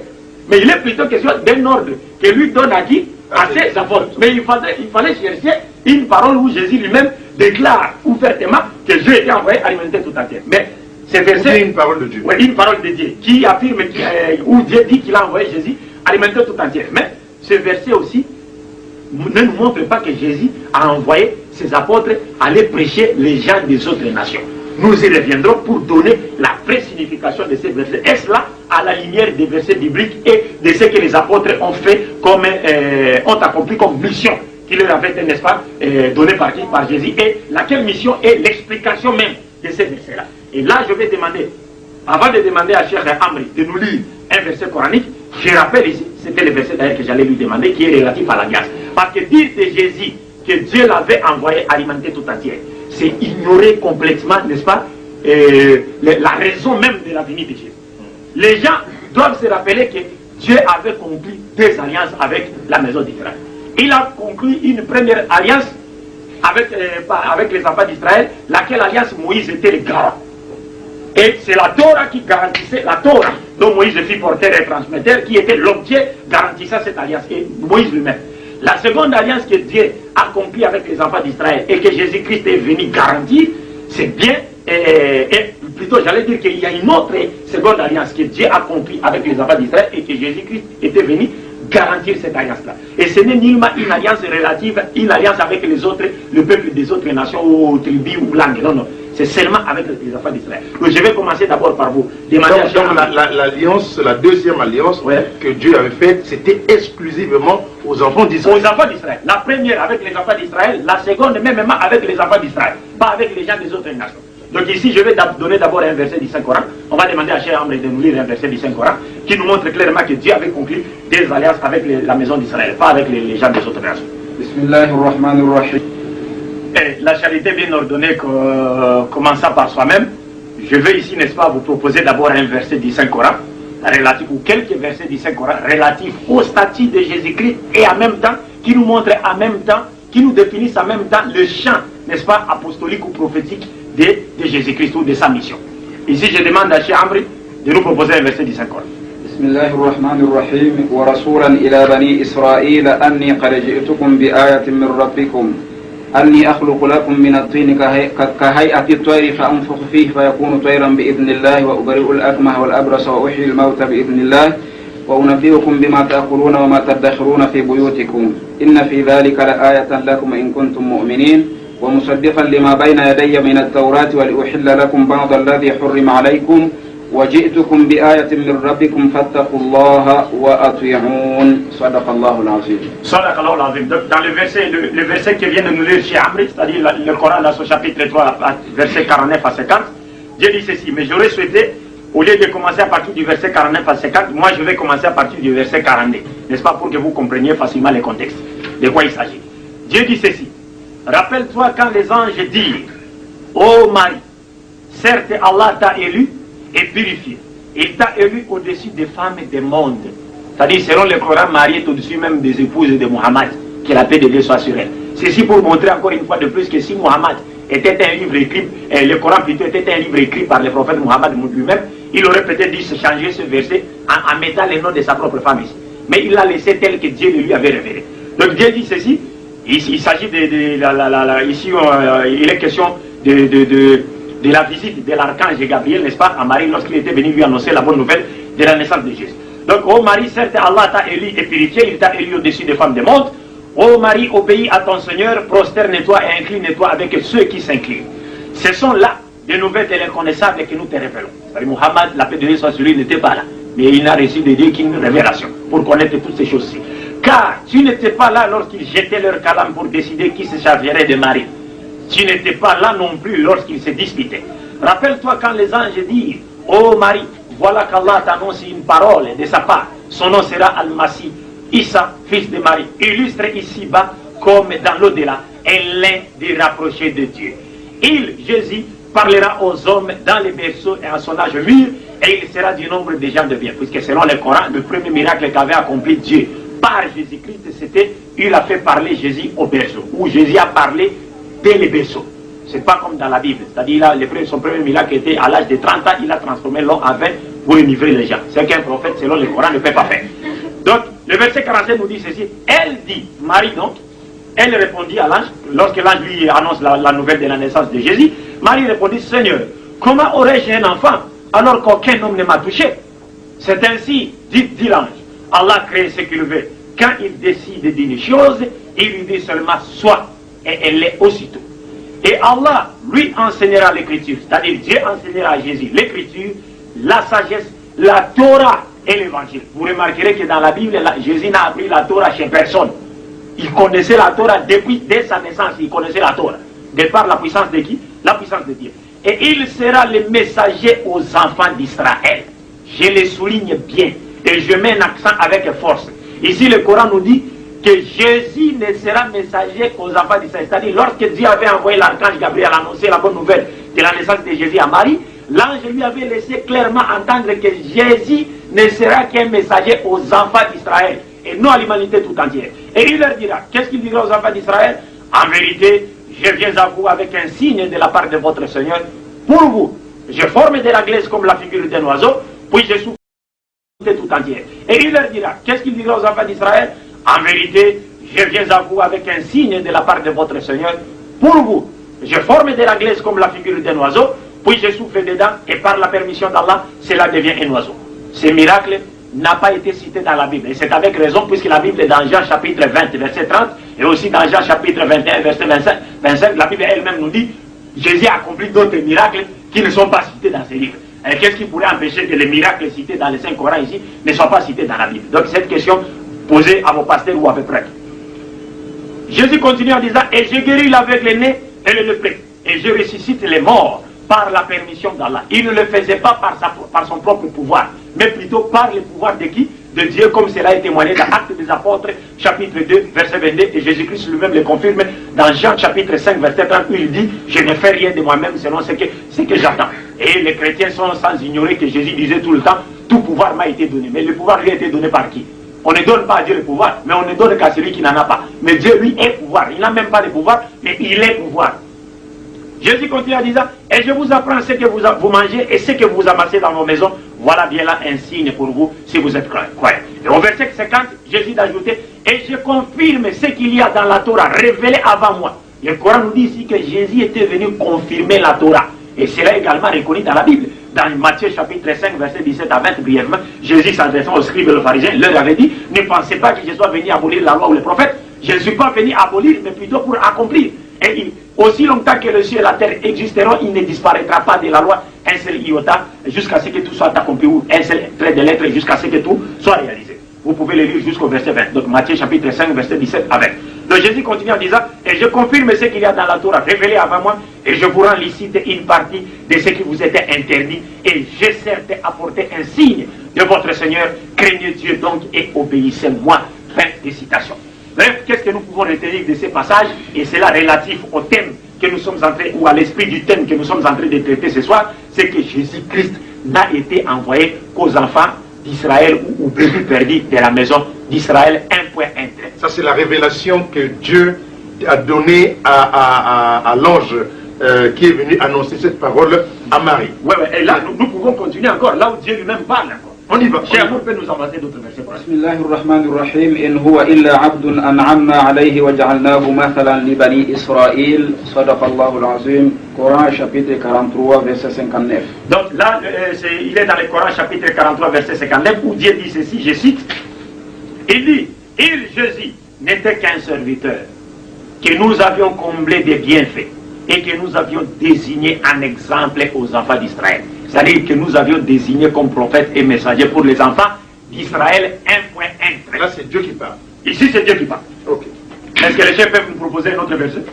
Mais il est plutôt question d'un ordre que lui donne à qui? à ses apôtres. Mais il fallait chercher une parole où Jésus lui-même déclare ouvertement que Dieu était envoyé alimenter tout entier. Mais ces versets, une parole de Dieu. Oui, une parole de Dieu qui affirme, où Dieu dit qu'il a envoyé Jésus alimenter tout entier. Mais ce verset aussi ne nous montre pas que Jésus a envoyé ses apôtres aller prêcher les gens des autres nations. Nous y reviendrons pour donner la vraie signification de ces versets. Est-ce là à la lumière des versets bibliques et de ce que les apôtres ont fait ont accompli comme mission qui leur avait été, n'est-ce pas, donnée par Jésus, et laquelle mission est l'explication même de ces versets-là. Et là, je vais demander, avant de demander à Cheikh Amri de nous lire un verset coranique, je rappelle ici, c'était le verset d'ailleurs que j'allais lui demander, qui est relatif à la grâce. Parce que dire de Jésus que Dieu l'avait envoyé alimenter tout entier, c'est ignorer complètement, n'est-ce pas, la raison même de la venue de Jésus. Les gens doivent se rappeler que Dieu avait conclu deux alliances avec la maison d'Israël. Il a conclu une première alliance avec les enfants d'Israël, laquelle alliance Moïse était le garant. Et c'est la Torah qui garantissait, la Torah dont Moïse fit porteur et transmetteur, qui était l'objet garantissant cette alliance, et Moïse lui-même. La seconde alliance que Dieu a accomplie avec les enfants d'Israël et que Jésus-Christ est venu garantir, c'est bien, et plutôt j'allais dire qu'il y a une autre seconde alliance que Dieu a accomplie avec les enfants d'Israël et que Jésus-Christ était venu garantir cette alliance-là. Et ce n'est nullement une alliance relative, une alliance avec les autres, le peuple des autres nations ou tribus ou langues. Non, non. C'est seulement avec les enfants d'Israël. Donc je vais commencer d'abord par vous. L'alliance, la deuxième alliance que Dieu avait faite, c'était exclusivement aux enfants d'Israël. Aux enfants d'Israël. La première avec les enfants d'Israël, la seconde même avec les enfants d'Israël, pas avec les gens des autres nations. Donc ici, je vais donner d'abord un verset du Saint-Coran. On va demander à Cheikh Amri de nous lire un verset du Saint-Coran qui nous montre clairement que Dieu avait conclu des alliances avec la maison d'Israël, pas avec les gens des autres nations. Bismillahirrahmanirrahim. La charité bien ordonnée commençant par soi-même, je vais ici, n'est-ce pas, vous proposer d'abord un verset du Saint-Coran, relatif, ou quelques versets du Saint-Coran relatifs au statut de Jésus-Christ et en même temps, qui nous montrent en même temps, qui nous définissent en même temps le champ, n'est-ce pas, apostolique ou prophétique de Jésus-Christ ou de sa mission. Ici, je demande à Cheikh Amri de nous proposer un verset du Saint-Coran. Bismillahirrahmanirrahim. Wa rasulan ila bani Israël anni qad ji'tukum bi ayatin min rabbikum أني أخلق لكم من الطين كهيئة الطير فأنفخ فيه فيكون طيرا بإذن الله وأبرئ الأكمه والأبرص وأحيي الموتى بإذن الله وأنبئكم بما تأكلون وما تدخرون في بيوتكم إن في ذلك لآية لكم إن كنتم مؤمنين ومصدقا لما بين يدي من التوراة ولأحل لكم بعض الذي حرم عليكم وجئتكم بآية من ربكم فاتقوا الله وأطيعون صدق الله العظيم. صدق الله العظيم. Dans le verset que vient de nous lire chez Amri, c'est-à-dire le Coran, là, au chapitre 3, verset 49 à 50, Dieu dit ceci, mais j'aurais souhaité, au lieu de commencer à partir du verset 49 à 50, moi je vais commencer à partir du verset 42, n'est-ce pas, pour que vous compreniez facilement le contexte, de quoi il s'agit. Dieu dit ceci, rappelle-toi quand les anges disent, ô Marie, certes Allah t'a élu et purifié. Il t'a élu au-dessus des femmes et des mondes. C'est-à-dire, selon le Coran, Marie est au-dessus même des épouses de Muhammad, que la paix de Dieu soit sur elle. Ceci pour montrer encore une fois de plus que si Muhammad était un livre écrit, le Coran plutôt était un livre écrit par le prophète Muhammad lui-même, il aurait peut-être dû se changer ce verset en mettant les noms de sa propre femme ici. Mais il l'a laissé tel que Dieu lui avait révélé. Donc Dieu dit ceci, il s'agit ici il est question de la visite de l'archange Gabriel, n'est-ce pas, à Marie lorsqu'il était venu lui annoncer la bonne nouvelle de la naissance de Jésus. Donc, ô Marie, certes, Allah t'a élu et purifié, il t'a élu au-dessus des femmes du monde. Ô Marie, obéis à ton Seigneur, prosterne-toi et incline-toi avec ceux qui s'inclinent. Ce sont là des nouvelles de l'inconnaissable que nous te révélons. Muhammad, la paix de Dieu soit sur lui, n'était pas là. Mais il n'a reçu de Dieu qu'une révélation pour connaître toutes ces choses-ci. Car tu n'étais pas là lorsqu'ils jetaient leur calame pour décider qui se chargerait de Marie. Tu n'étais pas là non plus lorsqu'ils se disputaient. Rappelle-toi quand les anges disent, ô Marie, voilà qu'Allah t'annonce une parole de sa part. Son nom sera Al-Masih, Issa, fils de Marie, illustre ici-bas comme dans l'au-delà, et l'un des rapprochés de Dieu. Il, Jésus, parlera aux hommes dans les berceaux et en son âge mûr, et il sera du nombre des gens de bien. Puisque selon le Coran, le premier miracle qu'avait accompli Dieu par Jésus-Christ, c'était, il a fait parler Jésus au berceau, où Jésus a parlé dès les berceaux. C'est pas comme dans la Bible. C'est-à-dire, son premier miracle était à l'âge de 30 ans, il a transformé l'eau en vin pour enivrer les gens. C'est qu'un prophète, selon le Coran, ne peut pas faire. Donc, Le verset 45 nous dit ceci. Elle dit, Marie donc, elle répondit à l'ange, lorsque l'ange lui annonce la nouvelle de la naissance de Jésus, Marie répondit, Seigneur, comment aurais-je un enfant alors qu'aucun homme ne m'a touché? C'est ainsi, dit l'ange, Allah crée ce qu'il veut. Quand il décide d'une chose, il lui dit seulement soit, et elle l'est aussitôt. Et Allah lui enseignera l'écriture, c'est-à-dire Dieu enseignera à Jésus l'écriture, la sagesse, la Torah et l'évangile. Vous remarquerez que dans la Bible, Jésus n'a appris la Torah chez personne. Il connaissait la Torah dès sa naissance, il connaissait la Torah. De par la puissance de qui? La puissance de Dieu. Et il sera le messager aux enfants d'Israël. Je le souligne bien et je mets un accent avec force. Ici, le Coran nous dit que Jésus ne sera messager qu'aux enfants d'Israël. C'est-à-dire, lorsque Dieu avait envoyé l'archange Gabriel annoncer la bonne nouvelle de la naissance de Jésus à Marie, l'ange lui avait laissé clairement entendre que Jésus ne sera qu'un messager aux enfants d'Israël et non à l'humanité tout entière. Et il leur dira, qu'est-ce qu'il dira aux enfants d'Israël? En vérité, je viens à vous avec un signe de la part de votre Seigneur. Pour vous, je forme de la glace comme la figure d'un oiseau, puis je souffle tout entière. Et il leur dira, qu'est-ce qu'il dira aux enfants d'Israël? En vérité, je viens à vous avec un signe de la part de votre Seigneur. Pour vous, je forme de la glace comme la figure d'un oiseau, puis je souffle dedans, et par la permission d'Allah, cela devient un oiseau. Ce miracle n'a pas été cité dans la Bible. Et c'est avec raison, puisque la Bible est dans Jean chapitre 20, verset 30, et aussi dans Jean chapitre 21, verset 25, la Bible elle-même nous dit, Jésus a accompli d'autres miracles qui ne sont pas cités dans ces livres. Et qu'est-ce qui pourrait empêcher que les miracles cités dans les Saint-Coran ici ne soient pas cités dans la Bible? Donc cette question posée à vos pasteurs ou à vos prêtres. Jésus continue en disant, et je guéris l'aveugle né et le lépreux, et je ressuscite les morts par la permission d'Allah. Il ne le faisait pas par son propre pouvoir, mais plutôt par le pouvoir de qui? De Dieu, comme cela est témoigné dans Actes des Apôtres, chapitre 2, verset 22, et Jésus-Christ lui-même le confirme dans Jean chapitre 5, verset 30, où il dit, je ne fais rien de moi-même selon ce que j'attends. Et les chrétiens sont sans ignorer que Jésus disait tout le temps, tout pouvoir m'a été donné. Mais le pouvoir lui a été donné par qui? On ne donne pas à Dieu le pouvoir, mais on ne donne qu'à celui qui n'en a pas. Mais Dieu, lui, est pouvoir. Il n'a même pas de pouvoir, mais il est pouvoir. Jésus continue en disant, et je vous apprends ce que vous mangez et ce que vous amassez dans vos maisons. Voilà bien là un signe pour vous si vous êtes croyants. Et au verset 50, Jésus d'ajouter, et je confirme ce qu'il y a dans la Torah révélé avant moi. Le Coran nous dit ici que Jésus était venu confirmer la Torah. Et cela est également reconnu dans la Bible. Dans Matthieu chapitre 5, verset 17 à 20, brièvement, Jésus s'adressant aux scribes et aux pharisiens, leur avait dit, ne pensez pas que je sois venu abolir la loi ou les prophètes. Je ne suis pas venu abolir, mais plutôt pour accomplir. Et aussi longtemps que le ciel et la terre existeront, il ne disparaîtra pas de la loi un seul iota jusqu'à ce que tout soit accompli, ou un seul trait de lettre jusqu'à ce que tout soit réalisé. Vous pouvez le lire jusqu'au verset 20. Donc Matthieu chapitre 5, verset 17 à 20. Donc Jésus continue en disant, et je confirme ce qu'il y a dans la Torah révélé avant moi, et je vous rends licite une partie de ce qui vous était interdit, et j'ai certes apporté un signe de votre Seigneur. Craignez Dieu donc et obéissez-moi. Fin de citation. Bref, qu'est-ce que nous pouvons retenir de ces passages? Et c'est là relatif au thème que nous sommes en train, ou à l'esprit du thème que nous sommes en train de traiter ce soir, c'est que Jésus-Christ n'a été envoyé qu'aux enfants d'Israël ou aux brebis perdus de la maison d'Israël. Un point interne. Ça, c'est la révélation que Dieu a donnée à l'ange qui est venu annoncer cette parole à Marie. Ouais, et là, nous pouvons continuer encore, là où Dieu lui-même parle encore. On y va. Cher amour, peut nous avancer d'autres versets. Bismillahirrahmanirrahim. In huwa illa abdun an'amna alayhi wa ja'alnahu mathalan li bani Israël. Sadaqallahu al-azim. Coran chapitre 43 verset 59. Donc là, il est dans le Coran chapitre 43 verset 59 où Dieu dit ceci, je cite, il dit, Jésus n'était qu'un serviteur que nous avions comblé de bienfaits et que nous avions désigné en exemple aux enfants d'Israël. C'est-à-dire que nous avions désigné comme prophète et messager pour les enfants d'Israël. Un point interne. Là, c'est Dieu qui parle. Ici, c'est Dieu qui parle. Ok. Est-ce que les chefs peuvent nous proposer un autre verset?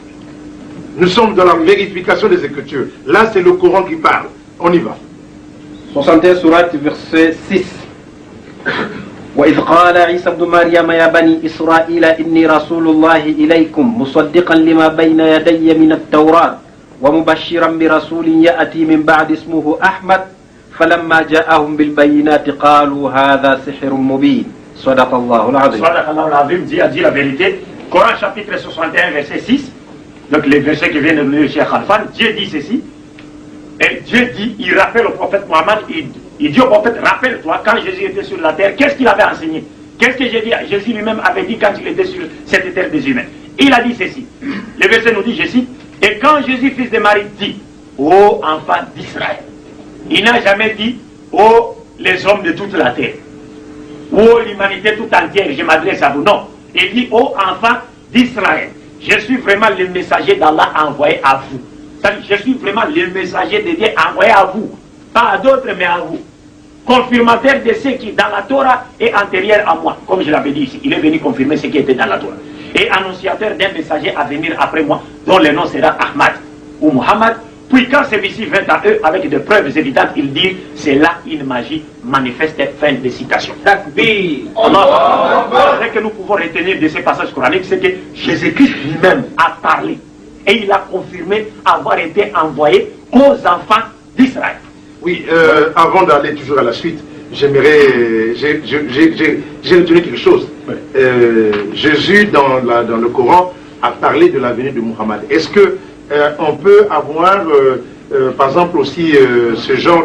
Nous sommes dans la vérification des Écritures. Là, c'est le Coran qui parle. On y va. 61 surat verset 6. وإذ قال عيسى ابن مريم يا بني إسرائيل إني رسول الله إليكم مصدقا لما بين يدي من التوراة ومبشرا برسول يأتي من بعد اسمه أحمد فلما جاءهم بالبينات قالوا هذا سحر مبين صدق الله العظيم. صدق الله العظيم. Dieu a dit la vérité. Coran chapitre 61 verset 6. Donc les versets qui viennent de lire chez Khalfan, Dieu dit ceci. Et Dieu dit, il rappelle au prophète Mohammed, il dit au prophète, rappelle-toi, quand Jésus était sur la terre, qu'est-ce qu'il avait enseigné? Qu'est-ce que j'ai dit? Jésus lui-même avait dit quand il était sur cette terre des humains. Il a dit ceci. Le verset nous dit, je cite, et quand Jésus, fils de Marie, dit, ô enfants d'Israël, il n'a jamais dit, ô les hommes de toute la terre, ô l'humanité toute entière, je m'adresse à vous. Non, il dit, ô enfants d'Israël, je suis vraiment le messager d'Allah envoyé à vous. Je suis vraiment le messager de Dieu envoyé à vous, pas à d'autres, mais à vous. Confirmateur de ce qui dans la Torah est antérieur à moi, comme je l'avais dit ici. Il est venu confirmer ce qui était dans la Torah. Et annonciateur d'un messager à venir après moi, dont le nom sera Ahmad ou Muhammad. Puis quand celui-ci vint à eux avec des preuves évidentes, ils dirent, c'est là une magie manifeste. Fin de citation. Takbir. Ce que nous pouvons retenir de ces passages coraniques, c'est que Jésus-Christ lui-même a parlé. Et il a confirmé avoir été envoyé aux enfants d'Israël. Oui, avant d'aller toujours à la suite, j'aimerais, j'ai retenu quelque chose. Oui. Jésus, dans le Coran, a parlé de la venue de Muhammad. Est-ce que on peut avoir, par exemple, aussi ce genre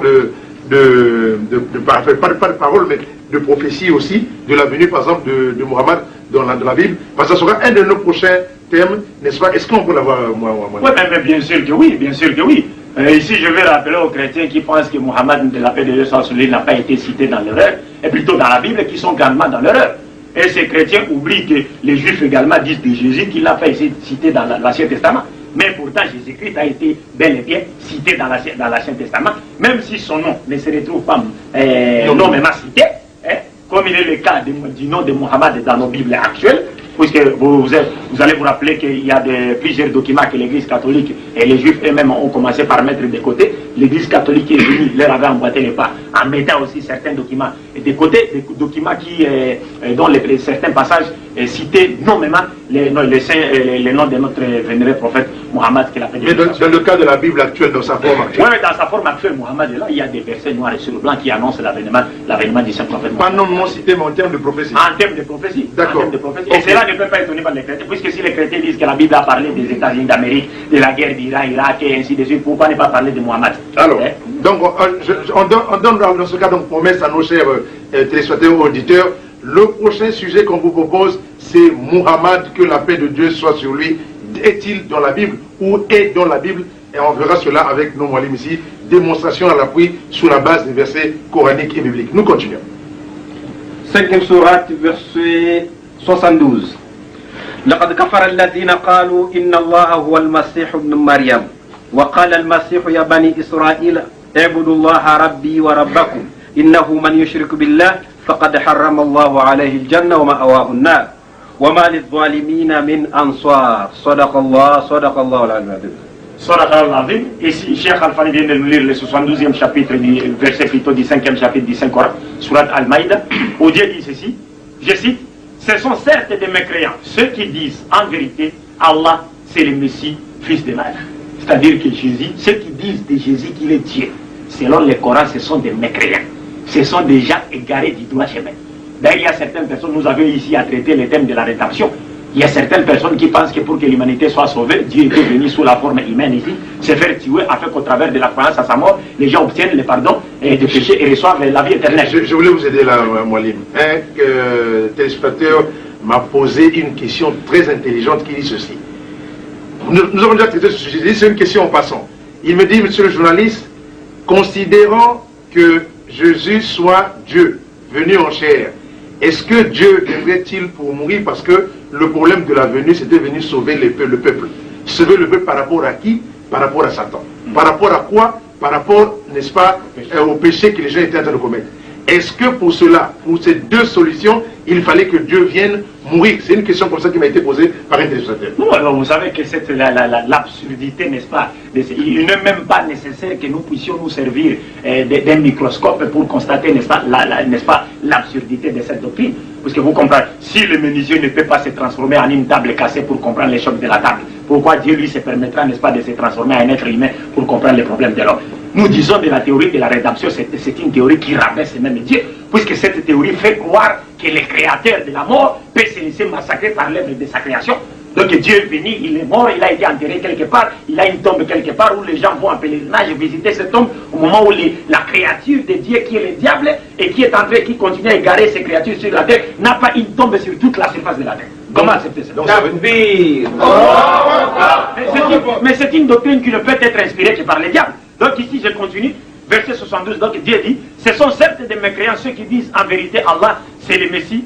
pas de parole, mais de prophétie aussi, de la venue, par exemple, de Muhammad dans la Bible? Parce que ça sera un de nos prochains thèmes, n'est-ce pas? Est-ce qu'on peut l'avoir, moi? Oui, mais bien sûr que oui, bien sûr que oui. Ici, je vais rappeler aux chrétiens qui pensent que Muhammad, de la paix de Dieu soit sur lui, n'a pas été cité dans l'erreur, et plutôt dans la Bible, qui sont grandement dans l'erreur. Et ces chrétiens oublient que les Juifs également disent de Jésus qu'il n'a pas été cité dans l'Ancien Testament. Mais pourtant, Jésus-Christ a été bel et bien cité dans l'Ancien Testament, même si son nom ne se retrouve pas nommément cité, comme il est le cas du nom de Muhammad dans nos Bibles actuelles, puisque vous allez vous rappeler qu'il y a plusieurs documents que l'Église catholique et les Juifs eux-mêmes ont commencé par mettre de côté. L'Église catholique est venue, leur avait emboîté les pas, en mettant aussi certains documents de côté, des documents dont certains passages citaient nommément les noms de notre vénéré prophète Muhammad. Mais dans le cas de la Bible actuelle, dans sa forme actuelle. Oui, dans sa forme actuelle, Muhammad est là, il y a des versets noirs et sur le blanc qui annoncent l'avènement du saint prophète Muhammad. Pas non cité, mais en termes de prophétie. En termes de prophétie. D'accord. Et cela ne peut pas étonner par les chrétiens, puisque si les chrétiens disent que la Bible a parlé des États-Unis d'Amérique, de la guerre d'Iran, Irak et ainsi de suite, pourquoi ne pas parler de Muhammad? Alors, donc on donne dans ce cas donc promesse à nos chers téléspectateurs auditeurs. Le prochain sujet qu'on vous propose, c'est Muhammad, que la paix de Dieu soit sur lui. Est-il dans la Bible ou est dans la Bible? Et on verra cela avec nos moalim ici. Démonstration à l'appui sur la base des versets coraniques et bibliques. Nous continuons. 5e sourate, verset 72. لقد كفر الذين قالوا إن الله هو المسيح ابن مريم وقال المسيح يا بني إسرائيل اعبدوا الله ربي وربكم إنه من يشرك بالله فقد حرم الله عليه الجنة ومأواه النار وما للظالمين من أنصار صدق الله العظيم. Surah Al-Azim, ici, Cheikh Al-Fani vient de nous lire le 72e chapitre, du verset plutôt du 5e chapitre du Saint-Coran, Surat Al-Maïda, où Dieu dit ceci, je cite, ce sont certes des mécréants, ceux qui disent en vérité, Allah c'est le Messie, fils de Marie. C'est-à-dire que Jésus, ceux qui disent de Jésus qu'il est Dieu, selon le Coran, ce sont des mécréants. Ce sont des gens égarés du droit chemin. D'ailleurs, il y a certaines personnes, nous avions ici à traiter le thème de la rédemption. Il y a certaines personnes qui pensent que pour que l'humanité soit sauvée, Dieu était venu sous la forme humaine ici, se faire tuer afin qu'au travers de la croyance à sa mort, les gens obtiennent le pardon des péchés et reçoivent la vie éternelle. Je voulais vous aider là, Moualim. Un téléspectateur m'a posé une question très intelligente qui dit ceci. Nous avons déjà traité ce sujet, c'est une question en passant. Il me dit, monsieur le journaliste, considérant que Jésus soit Dieu, venu en chair, est-ce que Dieu viendrait-il pour mourir? Parce que le problème de la venue, c'était venir sauver le peuple. Sauver le peuple par rapport à qui? Par rapport à Satan. Par rapport à quoi? Par rapport, n'est-ce pas, au péché que les gens étaient en train de commettre. Est-ce que pour cela, pour ces deux solutions, il fallait que Dieu vienne mourir? C'est une question comme ça qui m'a été posée par un téléspectateur. Non, alors vous savez que c'est l'absurdité, n'est-ce pas? Il n'est même pas nécessaire que nous puissions nous servir d'un microscope pour constater, n'est-ce pas, l'absurdité de cette doctrine. Parce que vous comprenez, si le menuisier ne peut pas se transformer en une table cassée pour comprendre les chocs de la table, pourquoi Dieu lui se permettra, n'est-ce pas, de se transformer en un être humain pour comprendre les problèmes de l'homme? Nous disons de la théorie de la rédemption, c'est une théorie qui rabaisse même Dieu, puisque cette théorie fait croire que le créateur de la mort peut se laisser massacrer par l'œuvre de sa création. Donc Dieu est venu, il est mort, il a été enterré quelque part, il a une tombe quelque part où les gens vont en pèlerinage visiter cette tombe au moment où la créature de Dieu qui est le diable et qui est en train, qui continue à égarer ses créatures sur la terre, n'a pas une tombe sur toute la surface de la terre. Comment accepter ça? Mais c'est une doctrine qui ne peut être inspirée que par les diables. Donc ici je continue, verset 72, donc Dieu dit, ce sont certes des mécréants ceux qui disent en vérité Allah c'est le Messie,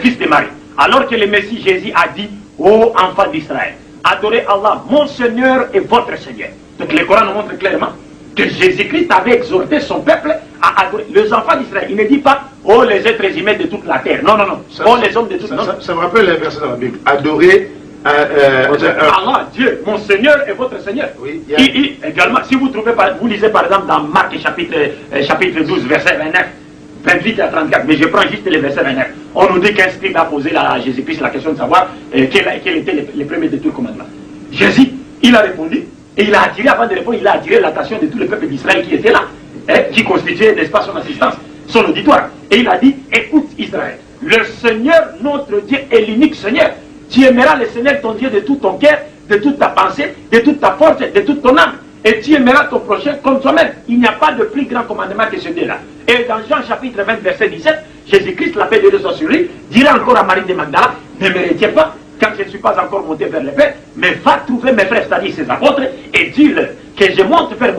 fils de Marie. Alors que le Messie Jésus a dit, ô enfants d'Israël, adorez Allah, mon Seigneur et votre Seigneur. Donc le Coran nous montre clairement que Jésus-Christ avait exhorté son peuple à adorer les enfants d'Israël. Il ne dit pas, oh les êtres humains de toute la terre. Non, non, non. Oh les hommes de toute la terre. Ça me rappelle un verset dans la Bible. Adorer Allah, Dieu, mon Seigneur et votre Seigneur. Oui, également, si vous trouvez, vous lisez par exemple dans Marc chapitre 12, verset 29, 28 à 34, mais je prends juste les versets 29. On nous dit qu'un scribe a posé à Jésus-Christ la question de savoir quel était le premier de tous les commandements. Jésus, il a répondu, et il a attiré, avant de répondre, il a attiré l'attention de tout le peuple d'Israël qui était là, qui constituait, n'est-ce pas, son assistance, son auditoire. Et il a dit, écoute Israël, le Seigneur, notre Dieu, est l'unique Seigneur. Tu aimeras le Seigneur, ton Dieu, de tout ton cœur, de toute ta pensée, de toute ta force, de toute ton âme. Et tu aimeras ton prochain comme toi-même. Il n'y a pas de plus grand commandement que celui-là. Et dans Jean chapitre 20, verset 17, Jésus-Christ, la paix de Dieu soit sur lui, dira encore à Marie de Magdala, ne me retiens pas, quand je ne suis pas encore monté vers le Père, mais va trouver mes frères, c'est-à-dire ses apôtres, et dis-leur que je monte vers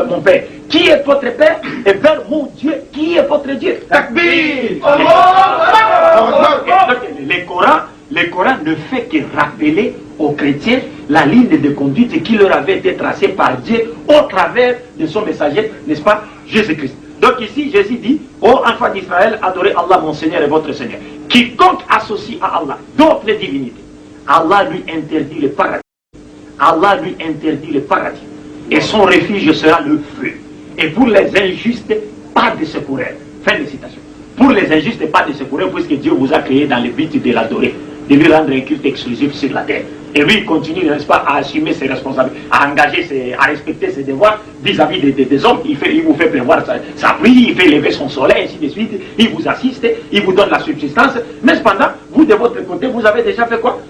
mon Père, qui est votre Père, et vers mon Dieu, qui est votre Dieu. Takbir! Le Coran ne fait que rappeler aux chrétiens la ligne de conduite qui leur avait été tracée par Dieu au travers de son messager, n'est-ce pas, Jésus-Christ. Donc ici, Jésus dit, ô enfants d'Israël, adorez Allah mon Seigneur et votre Seigneur. Quiconque associe à Allah d'autres divinités, Allah lui interdit le paradis. Allah lui interdit le paradis. Et son refuge sera le feu. Et pour les injustes, pas de secoureur. Fin de citation. Pour les injustes, pas de secoureur, puisque Dieu vous a créé dans le but de l'adorer, de lui rendre un culte exclusif sur la terre. Et lui, il continue, n'est-ce pas, à assumer ses responsabilités, à engager, à respecter ses devoirs vis-à-vis des hommes. Il vous fait prévoir sa pluie, il fait lever son soleil, ainsi de suite. Il vous assiste, il vous donne la subsistance. Mais cependant, vous, de votre côté, vous avez déjà fait quoi?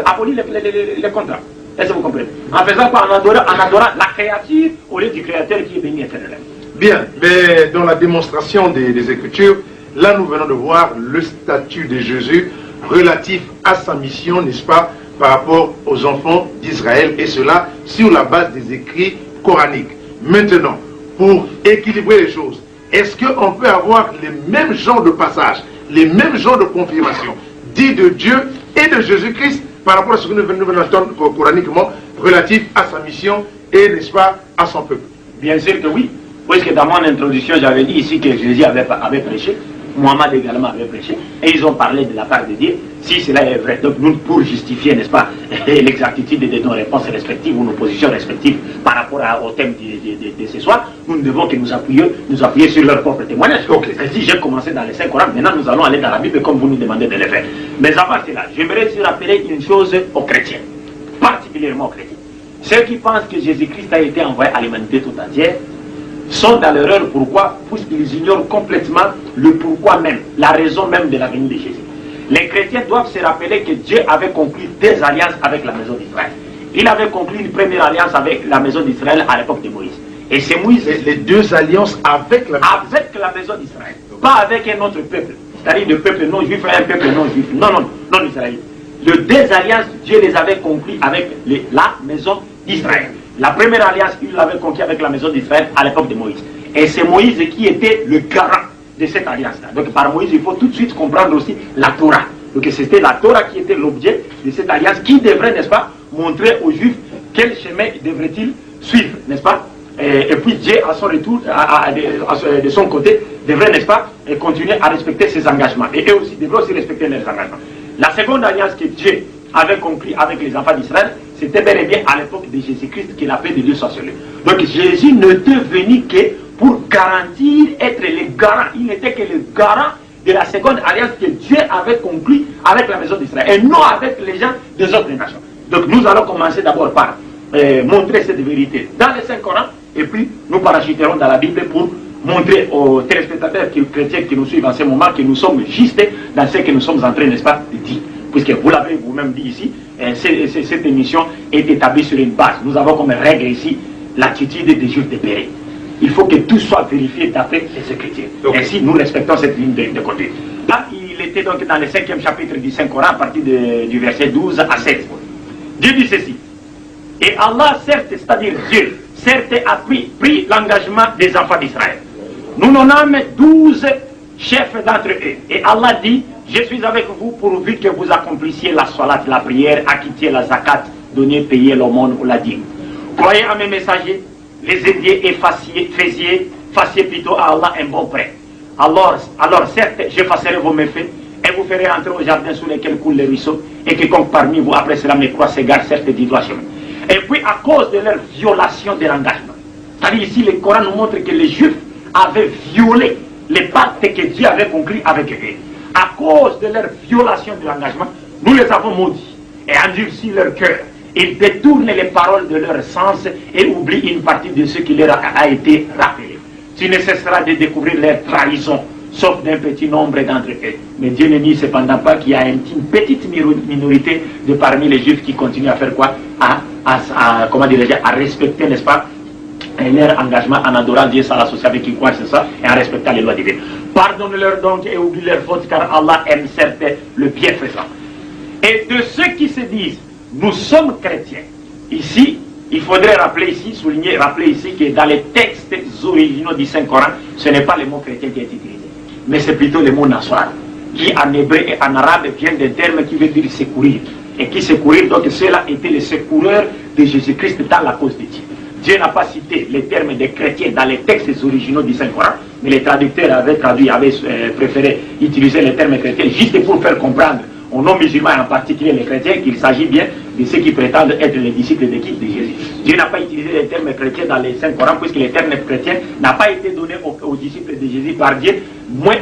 Aboli les contrats. Est-ce que vous comprenez? En faisant quoi? En adorant la créature au lieu du créateur qui est béni éternellement. Bien, mais dans la démonstration des Écritures, là nous venons de voir le statut de Jésus relatif à sa mission, n'est-ce pas, par rapport aux enfants d'Israël, et cela sur la base des écrits coraniques. Maintenant, pour équilibrer les choses, est-ce qu'on peut avoir les mêmes genres de passages, les mêmes genres de confirmations dits de Dieu et de Jésus-Christ par rapport à ce que nous venons d'entendre coraniquement relatif à sa mission et, n'est-ce pas, à son peuple? Bien sûr que oui, puisque dans mon introduction, j'avais dit ici que Jésus avait prêché, Mohammed également avait prêché, et ils ont parlé de la part de Dieu, si cela est vrai. Donc nous, pour justifier, n'est-ce pas, l'exactitude de nos réponses respectives ou nos positions respectives par rapport au thème de ce soir, nous ne devons que nous appuyer sur leur propre témoignage. Okay. Si j'ai commencé dans les 5 Corans, maintenant nous allons aller dans la Bible comme vous nous demandez de le faire. Mais avant cela, j'aimerais se rappeler une chose aux chrétiens, particulièrement aux chrétiens. Ceux qui pensent que Jésus-Christ a été envoyé à l'humanité tout entière sont dans l'erreur. Pourquoi? Puisqu'ils ignorent complètement le pourquoi même, la raison même de la venue de Jésus. Les chrétiens doivent se rappeler que Dieu avait conclu 2 alliances avec la maison d'Israël. Il avait conclu une première alliance avec la maison d'Israël à l'époque de Moïse. Et c'est Moïse... Les 2 alliances avec la maison d'Israël. Pas avec un autre peuple. C'est-à-dire le peuple non juif et un peuple non juif. Non israélite. Les 2 alliances, Dieu les avait conclues avec la maison d'Israël. La première alliance, il l'avait conquis avec la maison d'Israël à l'époque de Moïse. Et c'est Moïse qui était le garant de cette alliance-là. Donc par Moïse, il faut tout de suite comprendre aussi la Torah. Donc c'était la Torah qui était l'objet de cette alliance qui devrait, n'est-ce pas, montrer aux Juifs quel chemin devrait-il suivre, n'est-ce pas? Et puis Dieu, à son retour, de son côté, devrait, n'est-ce pas, continuer à respecter ses engagements. Et eux aussi devraient aussi respecter leurs engagements. La seconde alliance que Dieu avait conclue avec les enfants d'Israël, c'était bel et bien à l'époque de Jésus-Christ que la paix de Dieu soit sur lui. Donc Jésus n'était venu que pour garantir, être le garant. Il n'était que le garant de la seconde alliance que Dieu avait conclue avec la maison d'Israël, et non avec les gens des autres nations. Donc nous allons commencer d'abord par montrer cette vérité dans les 5 Corans, et puis nous parachuterons dans la Bible pour montrer aux téléspectateurs chrétiens qui nous suivent en ce moment que nous sommes justes dans ce que nous sommes en train, n'est-ce pas, de dire. Puisque vous l'avez vous-même dit ici, cette émission est établie sur une base. Nous avons comme règle ici l'attitude des Juifs dépérés. Il faut que tout soit vérifié d'après les Écritures. Ainsi, nous respectons cette ligne de conduite. Là, il était donc dans le 5e chapitre du Saint-Coran, à partir du verset 12 à 16. Dieu dit ceci. Et Allah, certes, c'est-à-dire Dieu, certes a pris l'engagement des enfants d'Israël. Nous nommons 12 chefs d'entre eux. Et Allah dit, je suis avec vous pourvu que vous accomplissiez la salat, la prière, acquittiez la zakat, donniez, payez l'aumône ou la dîme. Croyez à mes messagers, les aidiez et fassiez plutôt à Allah un bon prêt. Alors certes, j'effacerai vos méfaits et vous ferez entrer au jardin sous lesquels coulent les ruisseaux, et quiconque parmi vous après cela me croit s'égare certes du droit chemin. Et puis à cause de leur violation de l'engagement, c'est-à-dire ici le Coran nous montre que les Juifs avaient violé les pactes que Dieu avait conclus avec eux. À cause de leur violation de l'engagement, nous les avons maudits et endurci leur cœur. Ils détournent les paroles de leur sens et oublient une partie de ce qui leur a été rappelé. Tu ne cesseras de découvrir leur trahison, sauf d'un petit nombre d'entre eux. Mais Dieu ne nie cependant pas qu'il y a une petite minorité de parmi les Juifs qui continuent à faire quoi? À respecter, n'est-ce pas, leur engagement en adorant Dieu sans l'associer avec qui croient, c'est ça, et en respectant les lois divines. Pardonne-leur donc et oublie leurs fautes, car Allah aime certes le bienfaisant. Et de ceux qui se disent, nous sommes chrétiens, ici, il faudrait rappeler ici que dans les textes originaux du Saint-Coran, ce n'est pas le mot chrétien qui est utilisé, mais c'est plutôt le mot nassoir, qui en hébreu et en arabe vient d'un terme qui veut dire secourir. Et qui secourir, donc ceux-là étaient les secoureurs de Jésus-Christ dans la cause de Dieu. Dieu n'a pas cité les termes des chrétiens dans les textes originaux du Saint-Coran, mais les traducteurs avaient préféré utiliser les termes chrétiens juste pour faire comprendre aux non-musulmans, en particulier les chrétiens, qu'il s'agit bien de ceux qui prétendent être les disciples de qui? De Jésus. Dieu n'a pas utilisé les termes chrétiens dans les Saint-Coran, puisque les termes chrétiens n'ont pas été donnés aux disciples de Jésus par Dieu,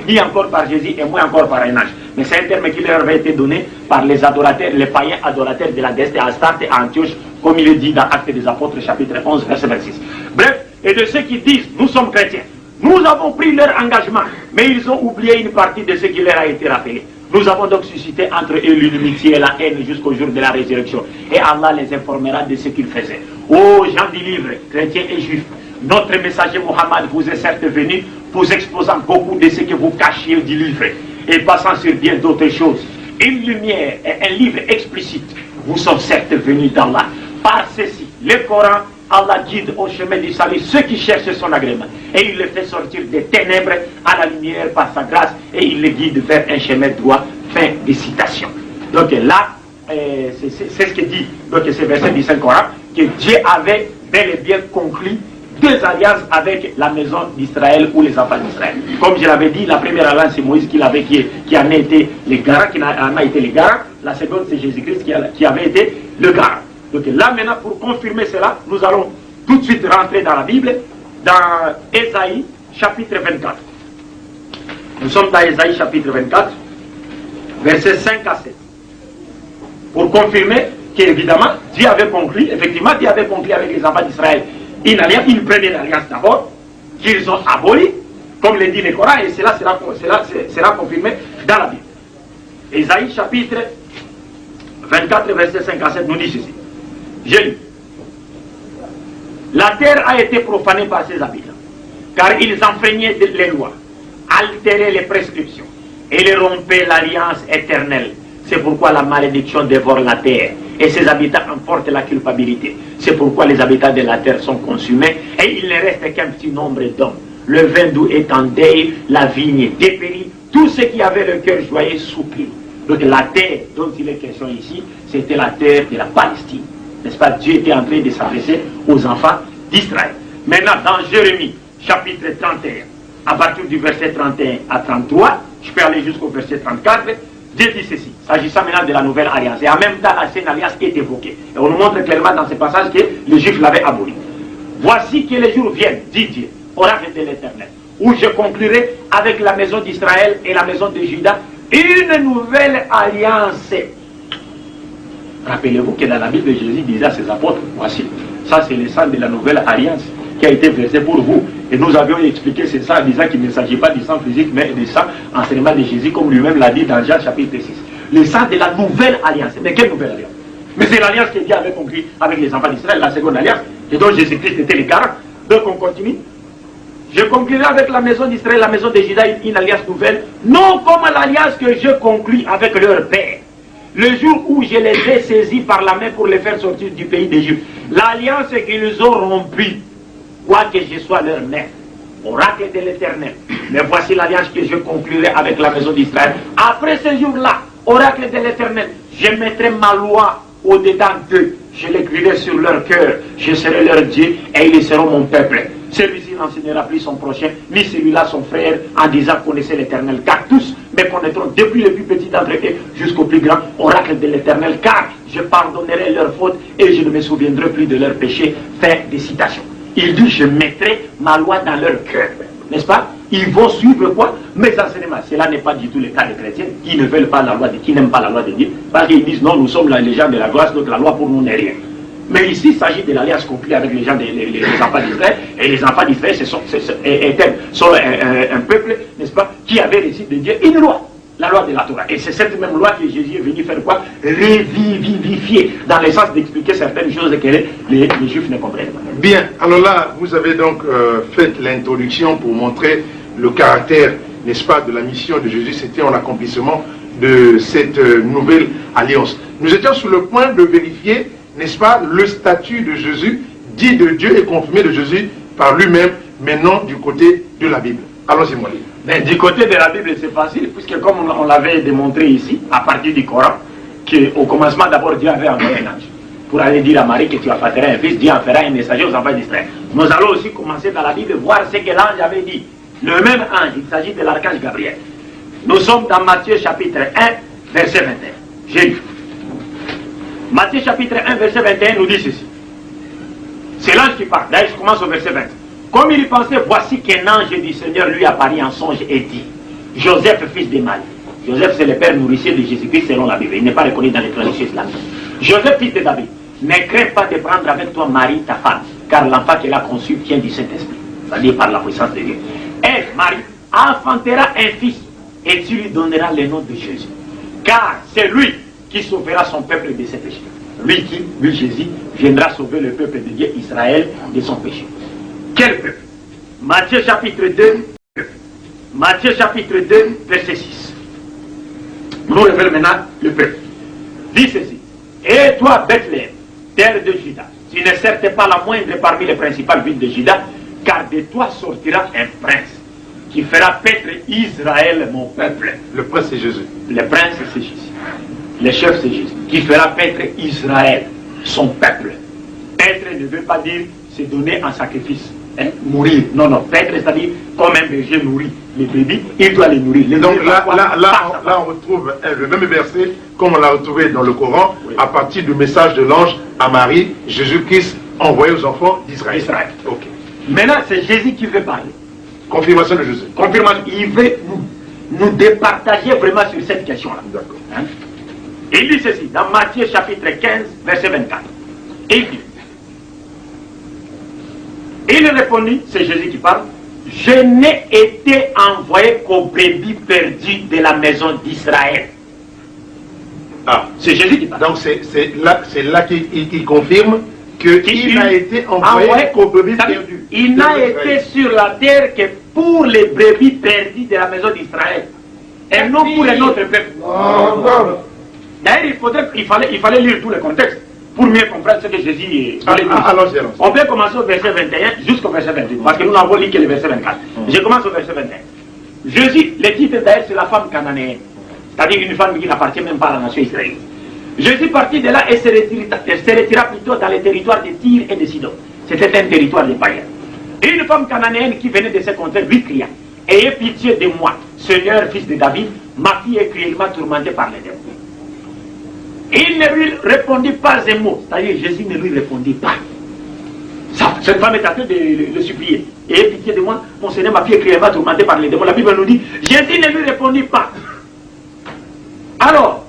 ni encore par Jésus et moins encore par un ange. Mais c'est un terme qui leur avait été donné par les adorateurs, les païens adorateurs de la déesse Astarte à Antioche, comme il est dit dans Actes des Apôtres, chapitre 11, verset 26. Bref, et de ceux qui disent, nous sommes chrétiens, nous avons pris leur engagement, mais ils ont oublié une partie de ce qui leur a été rappelé. Nous avons donc suscité entre eux l'inimitié et la haine jusqu'au jour de la résurrection. Et Allah les informera de ce qu'ils faisaient. Ô gens du livre, chrétiens et juifs, notre messager Mohammed vous est certes venu, vous exposant beaucoup de ce que vous cachiez du livre, et passant sur bien d'autres choses. Une lumière et un livre explicite vous sont certes venus d'Allah. Par ceci, le Coran, Allah guide au chemin du salut ceux qui cherchent son agrément. Et il les fait sortir des ténèbres à la lumière par sa grâce. Et il les guide vers un chemin droit. Fin de citation. Donc là, c'est ce que dit donc, ce verset du Saint-Coran, que Dieu avait bel et bien conclu 2 alliances avec la maison d'Israël ou les enfants d'Israël. Comme je l'avais dit, la première alliance c'est Moïse qui en a été le garant, La seconde c'est Jésus-Christ qui avait été le garant. Donc là maintenant, pour confirmer cela, nous allons tout de suite rentrer dans la Bible, dans Ésaïe chapitre 24. Nous sommes dans Ésaïe chapitre 24, versets 5 à 7. Pour confirmer qu'évidemment, Dieu avait conclu avec les enfants d'Israël une première alliance d'abord, qu'ils ont abolie, comme le dit le Coran, et cela sera confirmé dans la Bible. Ésaïe chapitre 24, verset 5 à 7 nous dit ceci. Je lis. La terre a été profanée par ses habitants, car ils enfreignaient les lois, altéraient les prescriptions, et les rompaient l'alliance éternelle. C'est pourquoi la malédiction dévore la terre, et ses habitants en portent la culpabilité. C'est pourquoi les habitants de la terre sont consumés, et il ne reste qu'un petit nombre d'hommes. Le vin doux est en deuil, la vigne dépérit, tous ceux qui avaient le cœur joyeux soupirent. Donc la terre dont il est question ici, c'était la terre de la Palestine. N'est-ce pas? Dieu était en train de s'adresser aux enfants d'Israël. Maintenant, dans Jérémie, chapitre 31, à partir du verset 31 à 33, je peux aller jusqu'au verset 34, Dieu dit ceci, s'agissant maintenant de la nouvelle alliance. Et en même temps, l'ancienne alliance est évoquée. Et on nous montre clairement dans ce passage que les Juifs l'avaient abolie. Voici que les jours viennent, dit Dieu, oracle de l'Éternel, où je conclurai avec la maison d'Israël et la maison de Juda une nouvelle alliance. Rappelez-vous que dans la Bible, Jésus disait à ses apôtres, voici, ça c'est le sang de la nouvelle alliance qui a été versé pour vous. Et nous avions expliqué ce sang en disant qu'il ne s'agit pas du sang physique, mais du sang enseignement de Jésus, comme lui-même l'a dit dans Jean chapitre 6. Le sang de la nouvelle alliance. Mais quelle nouvelle alliance? Mais c'est l'alliance que Dieu avait conclue avec les enfants d'Israël, la seconde alliance, et dont Jésus-Christ était le garant. Donc on continue. Je conclurai avec la maison d'Israël, la maison de Juda, une alliance nouvelle, non comme l'alliance que je conclus avec leur père, le jour où je les ai saisis par la main pour les faire sortir du pays d'Égypte. L'alliance qu'ils ont rompue, quoique je sois leur maître, oracle de l'Éternel. Mais voici l'alliance que je conclurai avec la maison d'Israël. Après ce jour-là, oracle de l'Éternel, je mettrai ma loi au-dedans d'eux. Je l'écrirai sur leur cœur. Je serai leur Dieu et ils seront mon peuple. Celui-ci n'enseignera plus son prochain, ni celui-là son frère, en disant connaissez l'Éternel. Car tous me connaîtront, depuis le plus petit d'entre eux jusqu'au plus grand, oracle de l'Éternel. Car je pardonnerai leurs fautes et je ne me souviendrai plus de leurs péchés. Fin de citation. Il dit je mettrai ma loi dans leur cœur. N'est-ce pas? Ils vont suivre quoi? Mes enseignements. Cela n'est pas du tout le cas des chrétiens qui ne veulent pas la loi de, qui n'aiment pas la loi de Dieu. Parce qu'ils disent non, nous sommes les gens de la grâce, donc la loi pour nous n'est rien. Mais ici, il s'agit de l'alliance conclue avec les gens, les enfants d'Israël. Et les enfants d'Israël sont un peuple, n'est-ce pas, qui avait reçu de Dieu une loi, la loi de la Torah. Et c'est cette même loi que Jésus est venu faire quoi? Revivifier, dans le sens d'expliquer certaines choses que les Juifs ne comprennent pas. Bien, alors là, vous avez donc fait l'introduction pour montrer le caractère, n'est-ce pas, de la mission de Jésus. C'était en accomplissement de cette nouvelle alliance. Nous étions sur le point de vérifier, n'est-ce pas, le statut de Jésus, dit de Dieu et confirmé de Jésus par lui-même, mais non du côté de la Bible. Allons-y, moi. Mais du côté de la Bible, c'est facile, puisque comme on l'avait démontré ici, à partir du Coran, qu'au commencement, d'abord, Dieu avait envoyé un ange pour aller dire à Marie que tu apporteras un fils, Dieu en fera un messager aux enfants d'Israël. Nous allons aussi commencer dans la Bible, voir ce que l'ange avait dit. Le même ange, il s'agit de l'archange Gabriel. Nous sommes dans Matthieu chapitre 1, verset 21. J'ai lu. Matthieu chapitre 1, verset 21 nous dit ceci. C'est l'ange qui parle. D'ailleurs, je commence au verset 20. Comme il y pensait, voici qu'un ange du Seigneur lui apparut en songe et dit, Joseph, fils de Marie. Joseph, c'est le père nourricier de Jésus-Christ selon la Bible. Il n'est pas reconnu dans les traditions islamiques. Joseph, fils de David, ne crains pas de prendre avec toi Marie, ta femme, car l'enfant qu'elle a conçu vient du Saint-Esprit, c'est-à-dire par la puissance de Dieu. Elle, Marie, enfantera un fils, et tu lui donneras le nom de Jésus. Car c'est lui qui sauvera son peuple de ses péchés. Lui qui, lui Jésus, viendra sauver le peuple de Dieu, Israël, de son péché. Quel peuple? Matthieu chapitre 2, Matthieu chapitre 2, verset 6. Nous révèle maintenant le peuple. Dit ceci. Et toi, Bethléem, terre de Juda, tu n'es certes pas la moindre parmi les principales villes de Juda, car de toi sortira un prince qui fera paître Israël, mon peuple. Le prince, c'est Jésus. Le prince, c'est Jésus. Le chef, c'est Jésus. Qui fera paître Israël, son peuple. Paître ne veut pas dire se donner en sacrifice. Hein, mourir. Non, non. Paître, c'est-à-dire comme un berger nourrit les brebis, il doit les nourrir. Les donc là, on retrouve le même verset comme on l'a retrouvé dans le Coran, oui, à partir du message de l'ange à Marie, Jésus-Christ envoyé aux enfants d'Israël. Okay. Maintenant, c'est Jésus qui veut parler. Confirmation de Jésus. Confirmation. Il veut nous départager vraiment sur cette question-là. D'accord. Hein? Il dit ceci, dans Matthieu chapitre 15, verset 24. Il dit, il répondit, c'est Jésus qui parle, je n'ai été envoyé qu'aux brebis perdues de la maison d'Israël. Ah, c'est Jésus qui parle. Donc c'est là qu'il confirme qu'il a été envoyé qu'aux brebis perdues. Il n'a été sur la terre que pour les brebis perdues de la maison d'Israël. Et non pour un autre peuple. D'ailleurs, il fallait lire tout le contexte pour mieux comprendre ce que Jésus allait dire. Allons-y. On peut commencer au verset 21 jusqu'au verset 22, parce que nous n'avons lu que le verset 24. Je commence au verset 21. Jésus, le titre d'ailleurs, c'est la femme cananéenne, c'est-à-dire une femme qui n'appartient même pas à la nation israélienne. Jésus partit de là et se retira plutôt dans les territoires de Tyr et de Sidon. C'était un territoire de païens. Et une femme cananéenne qui venait de ces contrées lui cria, ayez pitié de moi, Seigneur, fils de David, ma fille est cruellement tourmentée par les démons. Il ne lui répondit pas un mot, c'est-à-dire Jésus ne lui répondit pas. Cette femme est en train de le supplier. Ayez pitié de moi, mon Seigneur, ma fille est cruellement tourmentée par les démons. La Bible nous dit, Jésus ne lui répondit pas. Alors,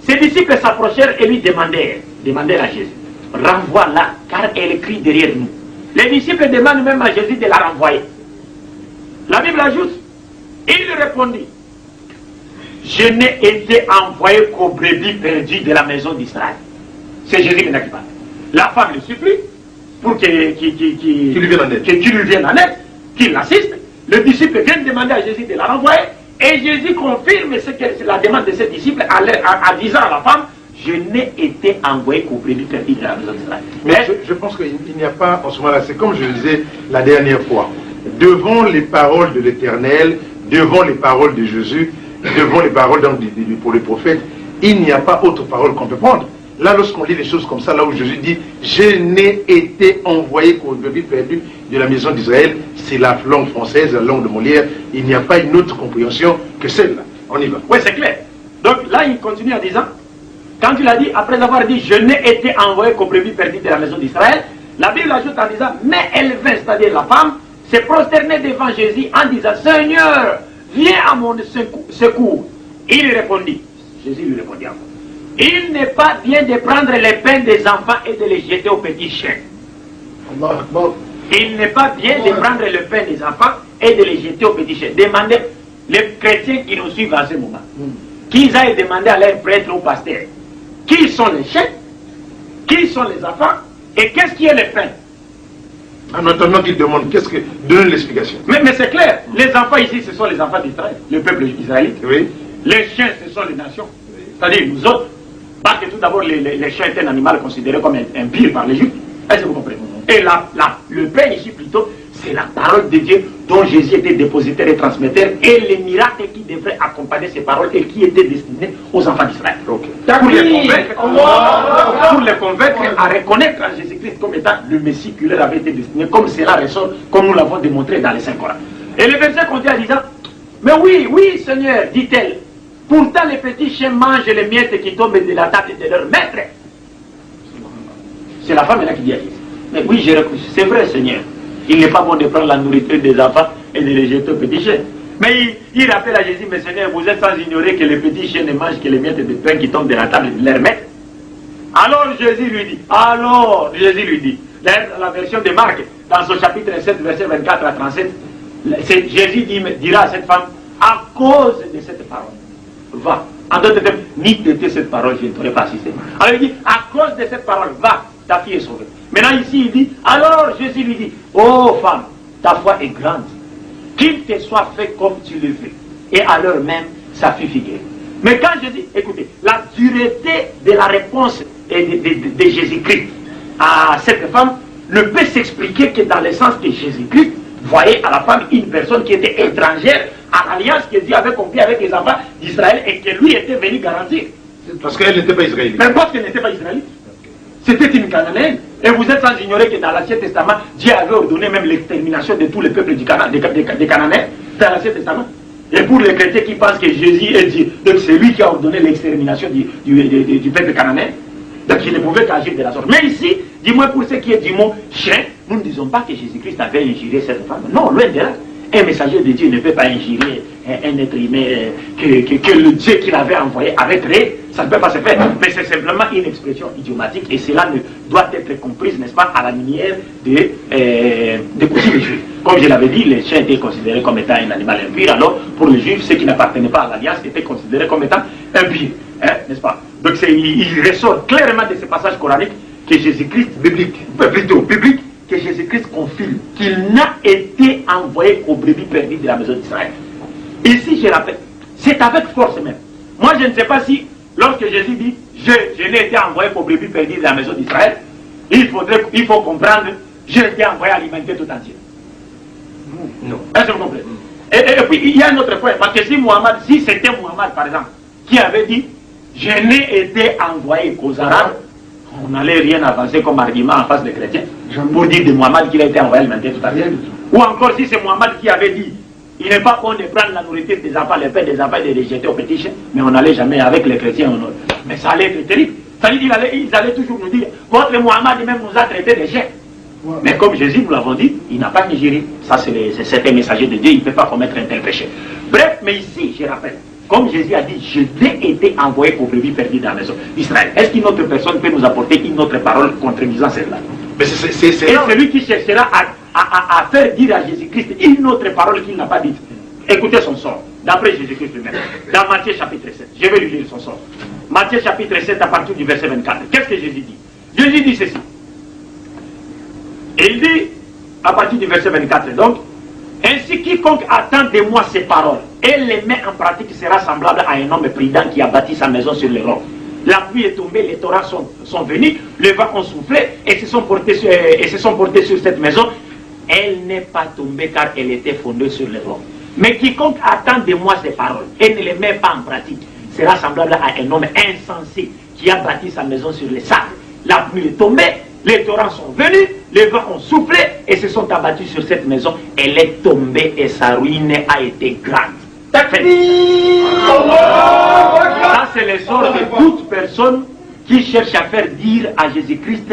ses disciples s'approchèrent et lui demandèrent à Jésus, renvoie-la, car elle crie derrière nous. Les disciples demandent même à Jésus de la renvoyer. La Bible ajoute, il répondit, je n'ai été envoyé qu'aux brebis perdues de la maison d'Israël. C'est Jésus maintenant qui parle. La femme le supplie pour qu'il lui vienne en aide, qu'il l'assiste. Le disciple vient demander à Jésus de la renvoyer. Et Jésus confirme la demande de ses disciples en disant à la femme, je n'ai été envoyé qu'au brebis perdues de la maison d'Israël. Mais je pense qu'il n'y a pas, en ce moment-là, c'est comme je le disais la dernière fois, devant les paroles de l'Éternel, devant les paroles de Jésus, devant les paroles pour les prophètes, il n'y a pas autre parole qu'on peut prendre. Là, lorsqu'on lit les choses comme ça, là où Jésus dit « Je n'ai été envoyé qu'aux brebis perdues de la maison d'Israël », c'est la langue française, la langue de Molière, il n'y a pas une autre compréhension que celle-là. On y va. Oui, c'est clair. Donc là, il continue en disant, quand il a dit, après avoir dit « Je n'ai été envoyé qu'aux brebis perdues de la maison d'Israël », la Bible ajoute en disant « Mais elle vint, c'est-à-dire la femme, s'est prosternée devant Jésus en disant « Seigneur, viens à mon secours. » Il répondit, Jésus lui répondit encore, « Il n'est pas bien de prendre les pains des enfants et de les jeter aux petits chiens. » Il n'est pas bien de prendre le pain des enfants et de les jeter aux petits chiens. Demandez les chrétiens qui nous suivent en ce moment, qu'ils aillent demander à leurs prêtres ou pasteurs, qui sont les chiens, qui sont les enfants, et qu'est-ce qui est le pain. En attendant qu'ils demandent, donne l'explication. Mais c'est clair, les enfants ici, ce sont les enfants d'Israël, le peuple israélite. Oui. Les chiens, ce sont les nations. C'est-à-dire nous autres, parce que tout d'abord, les chiens étaient un animal considéré comme impur par les Juifs. Est-ce que vous comprenez? Et le pain ici plutôt, c'est la parole de Dieu dont Jésus était dépositaire et transmetteur, et les miracles qui devraient accompagner ces paroles et qui étaient destinés aux enfants d'Israël. Okay. Pour les convaincre à reconnaître en Jésus-Christ comme étant le Messie qui leur avait été destiné, comme cela ressort, comme nous l'avons démontré dans les Saint-Coran. Et le verset continue en disant, mais oui, oui Seigneur, dit-elle, pourtant les petits chiens mangent les miettes qui tombent de la table de leur maître. C'est la femme là qui dit à Jésus. Mais oui, c'est vrai Seigneur, il n'est pas bon de prendre la nourriture des enfants et de les jeter aux petits chiens. Mais il rappelle à Jésus, mais Seigneur, vous êtes sans ignorer que les petits chiens ne mangent que les miettes de pain qui tombent de la table de leur maître. Alors Jésus lui dit, la version de Marc, dans son chapitre 7, verset 24 à 37, Jésus dira à cette femme, à cause de cette parole, va. En d'autres termes, ni de cette parole, je ne t'aurais pas assisté. Alors il dit, à cause de cette parole, va, ta fille est sauvée. Maintenant ici, il dit, alors Jésus lui dit, oh femme, ta foi est grande, qu'il te soit fait comme tu le veux. Et à l'heure même, sa fille fut guérie. Mais quand Jésus, écoutez, la dureté de la réponse de Jésus-Christ à cette femme ne peut s'expliquer que dans le sens que Jésus-Christ voyait à la femme une personne qui était étrangère à l'alliance que Dieu avait conclue avec les enfants d'Israël et que lui était venu garantir. Parce qu'elle n'était pas israélite. Mais parce qu'elle n'était pas israélite. C'était une Cananéenne. Et vous êtes sans ignorer que dans l'Ancien Testament, Dieu avait ordonné même l'extermination de tous les peuples des Cananéens. Dans l'Ancien Testament. Et pour les chrétiens qui pensent que Jésus est Dieu, donc c'est lui qui a ordonné l'extermination du peuple cananéen. Donc il ne pouvait qu'agir de la sorte. Mais ici, dis-moi pour ce qui est du mot chien, nous ne disons pas que Jésus-Christ avait injurié cette femme. Non, loin de là. Un messager de Dieu ne peut pas injurer un être humain que le Dieu qu'il avait envoyé avait créé. Ça ne peut pas se faire. Mais c'est simplement une expression idiomatique et cela ne doit être comprise, n'est-ce pas, à la lumière des coutumes juifs. Comme je l'avais dit, les chiens étaient considérés comme étant un animal impur. Alors, pour les juifs, ceux qui n'appartenaient pas à l'alliance étaient considérés comme étant impurs. N'est-ce pas? Donc il ressort clairement de ce passage coranique que Jésus-Christ, biblique, que Jésus-Christ confirme qu'il n'a été envoyé aux brebis perdues de la maison d'Israël. Ici, je rappelle, c'est avec force même. Moi, je ne sais pas si, lorsque Jésus dit je n'ai été envoyé aux brebis perdues de la maison d'Israël, il faut comprendre, j'ai été envoyé à alimenter tout entier. Non. Est-ce que vous comprenez? Et puis, il y a un autre point, parce que si c'était Muhammad, par exemple, qui avait dit je n'ai été envoyé qu'aux Arabes, on n'allait rien avancer comme argument en face des chrétiens pour dire de Muhammad qu'il a été envoyé alimenter tout entier. Ou encore si c'est Muhammad qui avait dit il n'est pas bon de prendre la nourriture des enfants, les pères des enfants et de les jeter aux petits chiens, mais on n'allait jamais avec les chrétiens. Mais ça allait être terrible. Ça veut dire qu'ils allaient toujours nous dire votre Muhammad même nous a traité de chiens. Ouais. Mais comme Jésus, nous l'avons dit, il n'a pas ingéré. Ça, c'est un messager de Dieu, il ne peut pas commettre un tel péché. Bref, mais ici, je rappelle, comme Jésus a dit, je n'ai été envoyé aux brebis perdues dans la maison d'Israël. Est-ce qu'une autre personne peut nous apporter une autre parole contredisant celle-là? Mais c'est et celui qui cherchera à faire dire à Jésus-Christ une autre parole qu'il n'a pas dite. Écoutez son sort, d'après Jésus-Christ lui-même, dans Matthieu chapitre 7. Je vais lui lire son sort. Matthieu chapitre 7 à partir du verset 24. Qu'est-ce que Jésus dit? Jésus dit ceci. Il dit, à partir du verset 24, donc, ainsi quiconque attend de moi ces paroles et les met en pratique sera semblable à un homme prudent qui a bâti sa maison sur les rocs. La pluie est tombée, les torrents sont venus, les vents ont soufflé et se sont portés sur cette maison. Elle n'est pas tombée car elle était fondée sur les rocs. Mais quiconque attend de moi ces paroles et ne les met pas en pratique sera semblable à un homme insensé qui a bâti sa maison sur les sables. La pluie est tombée, les torrents sont venus, les vents ont soufflé et se sont abattus sur cette maison. Elle est tombée et sa ruine a été grande. Ça, c'est le sort de toute personne qui cherche à faire dire à Jésus-Christ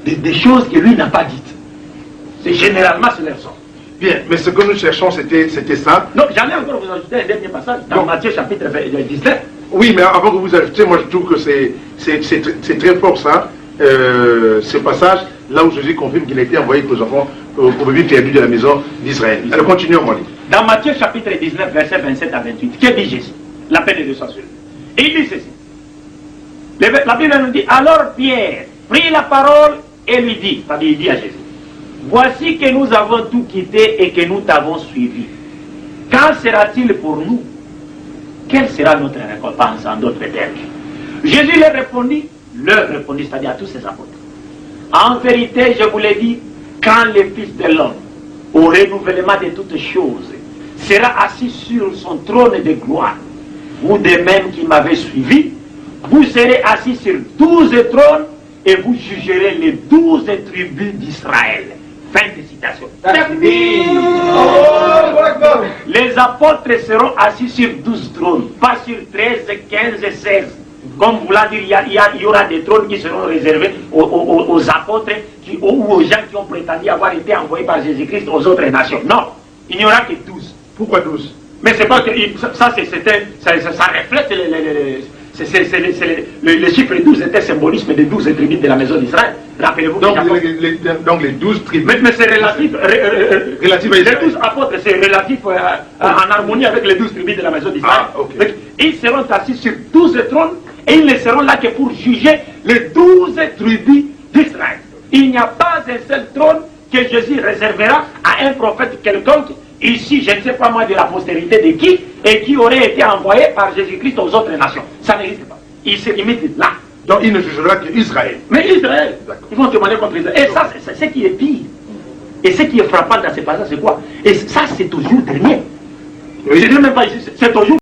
des choses que lui n'a pas dites. C'est généralement ce leur sort. Bien, mais ce que nous cherchons, c'était ça. Donc, j'allais encore vous ajouter un dernier passage dans Matthieu chapitre 19. Oui, mais avant que vous ajoutez, moi je trouve que c'est très fort ça, ce passage, là où Jésus confirme qu'il a été envoyé aux enfants, aux bébés perdus de la maison d'Israël. Alors continuons, mon livre. Dans Matthieu chapitre 19, versets 27 à 28, que dit Jésus? La paix de Dieu soit sur lui. Et il dit ceci. La Bible nous dit, alors Pierre prit la parole et lui dit, c'est-à-dire il dit à Jésus, voici que nous avons tout quitté et que nous t'avons suivi. Quand sera-t-il pour nous? Quelle sera notre récompense en d'autres termes? Jésus leur répondit, c'est-à-dire à tous ses apôtres. En vérité, je vous l'ai dit, quand le Fils de l'homme, au renouvellement de toutes choses, sera assis sur son trône de gloire, vous de même qui m'avez suivi, vous serez assis sur 12 trônes et vous jugerez les 12 tribus d'Israël. Fin de citation. Les apôtres seront assis sur 12 trônes, pas sur 13, 15 et 16. Comme vous l'avez dit, il y aura des trônes qui seront réservés aux apôtres ou aux gens qui ont prétendu avoir été envoyés par Jésus-Christ aux autres nations. Non, il n'y aura que 12. Pourquoi 12? Mais c'est pas que ça reflète le chiffre 12 était symbolisme des 12 tribus de la maison d'Israël. Rappelez-vous. Donc les 12 tribus. Mais c'est relatif. Relatif à Israël. Les 12 apôtres, c'est relatif en harmonie avec les 12 tribus de la maison d'Israël. Ah, okay. Ils seront assis sur 12 trônes et ils ne seront là que pour juger les 12 tribus d'Israël. Il n'y a pas un seul trône que Jésus réservera à un prophète quelconque. Ici, je ne sais pas moi de la postérité de qui, et qui aurait été envoyé par Jésus-Christ aux autres nations. Ça n'existe pas. Il se limite là. Donc il ne jugera qu'Israël. Mais Israël, ils vont témoigner contre Israël. Et ça, c'est ce qui est pire. Et ce qui est frappant dans ces passages, c'est quoi? Et ça, c'est toujours dernier. Je ne dis même pas ici, c'est toujours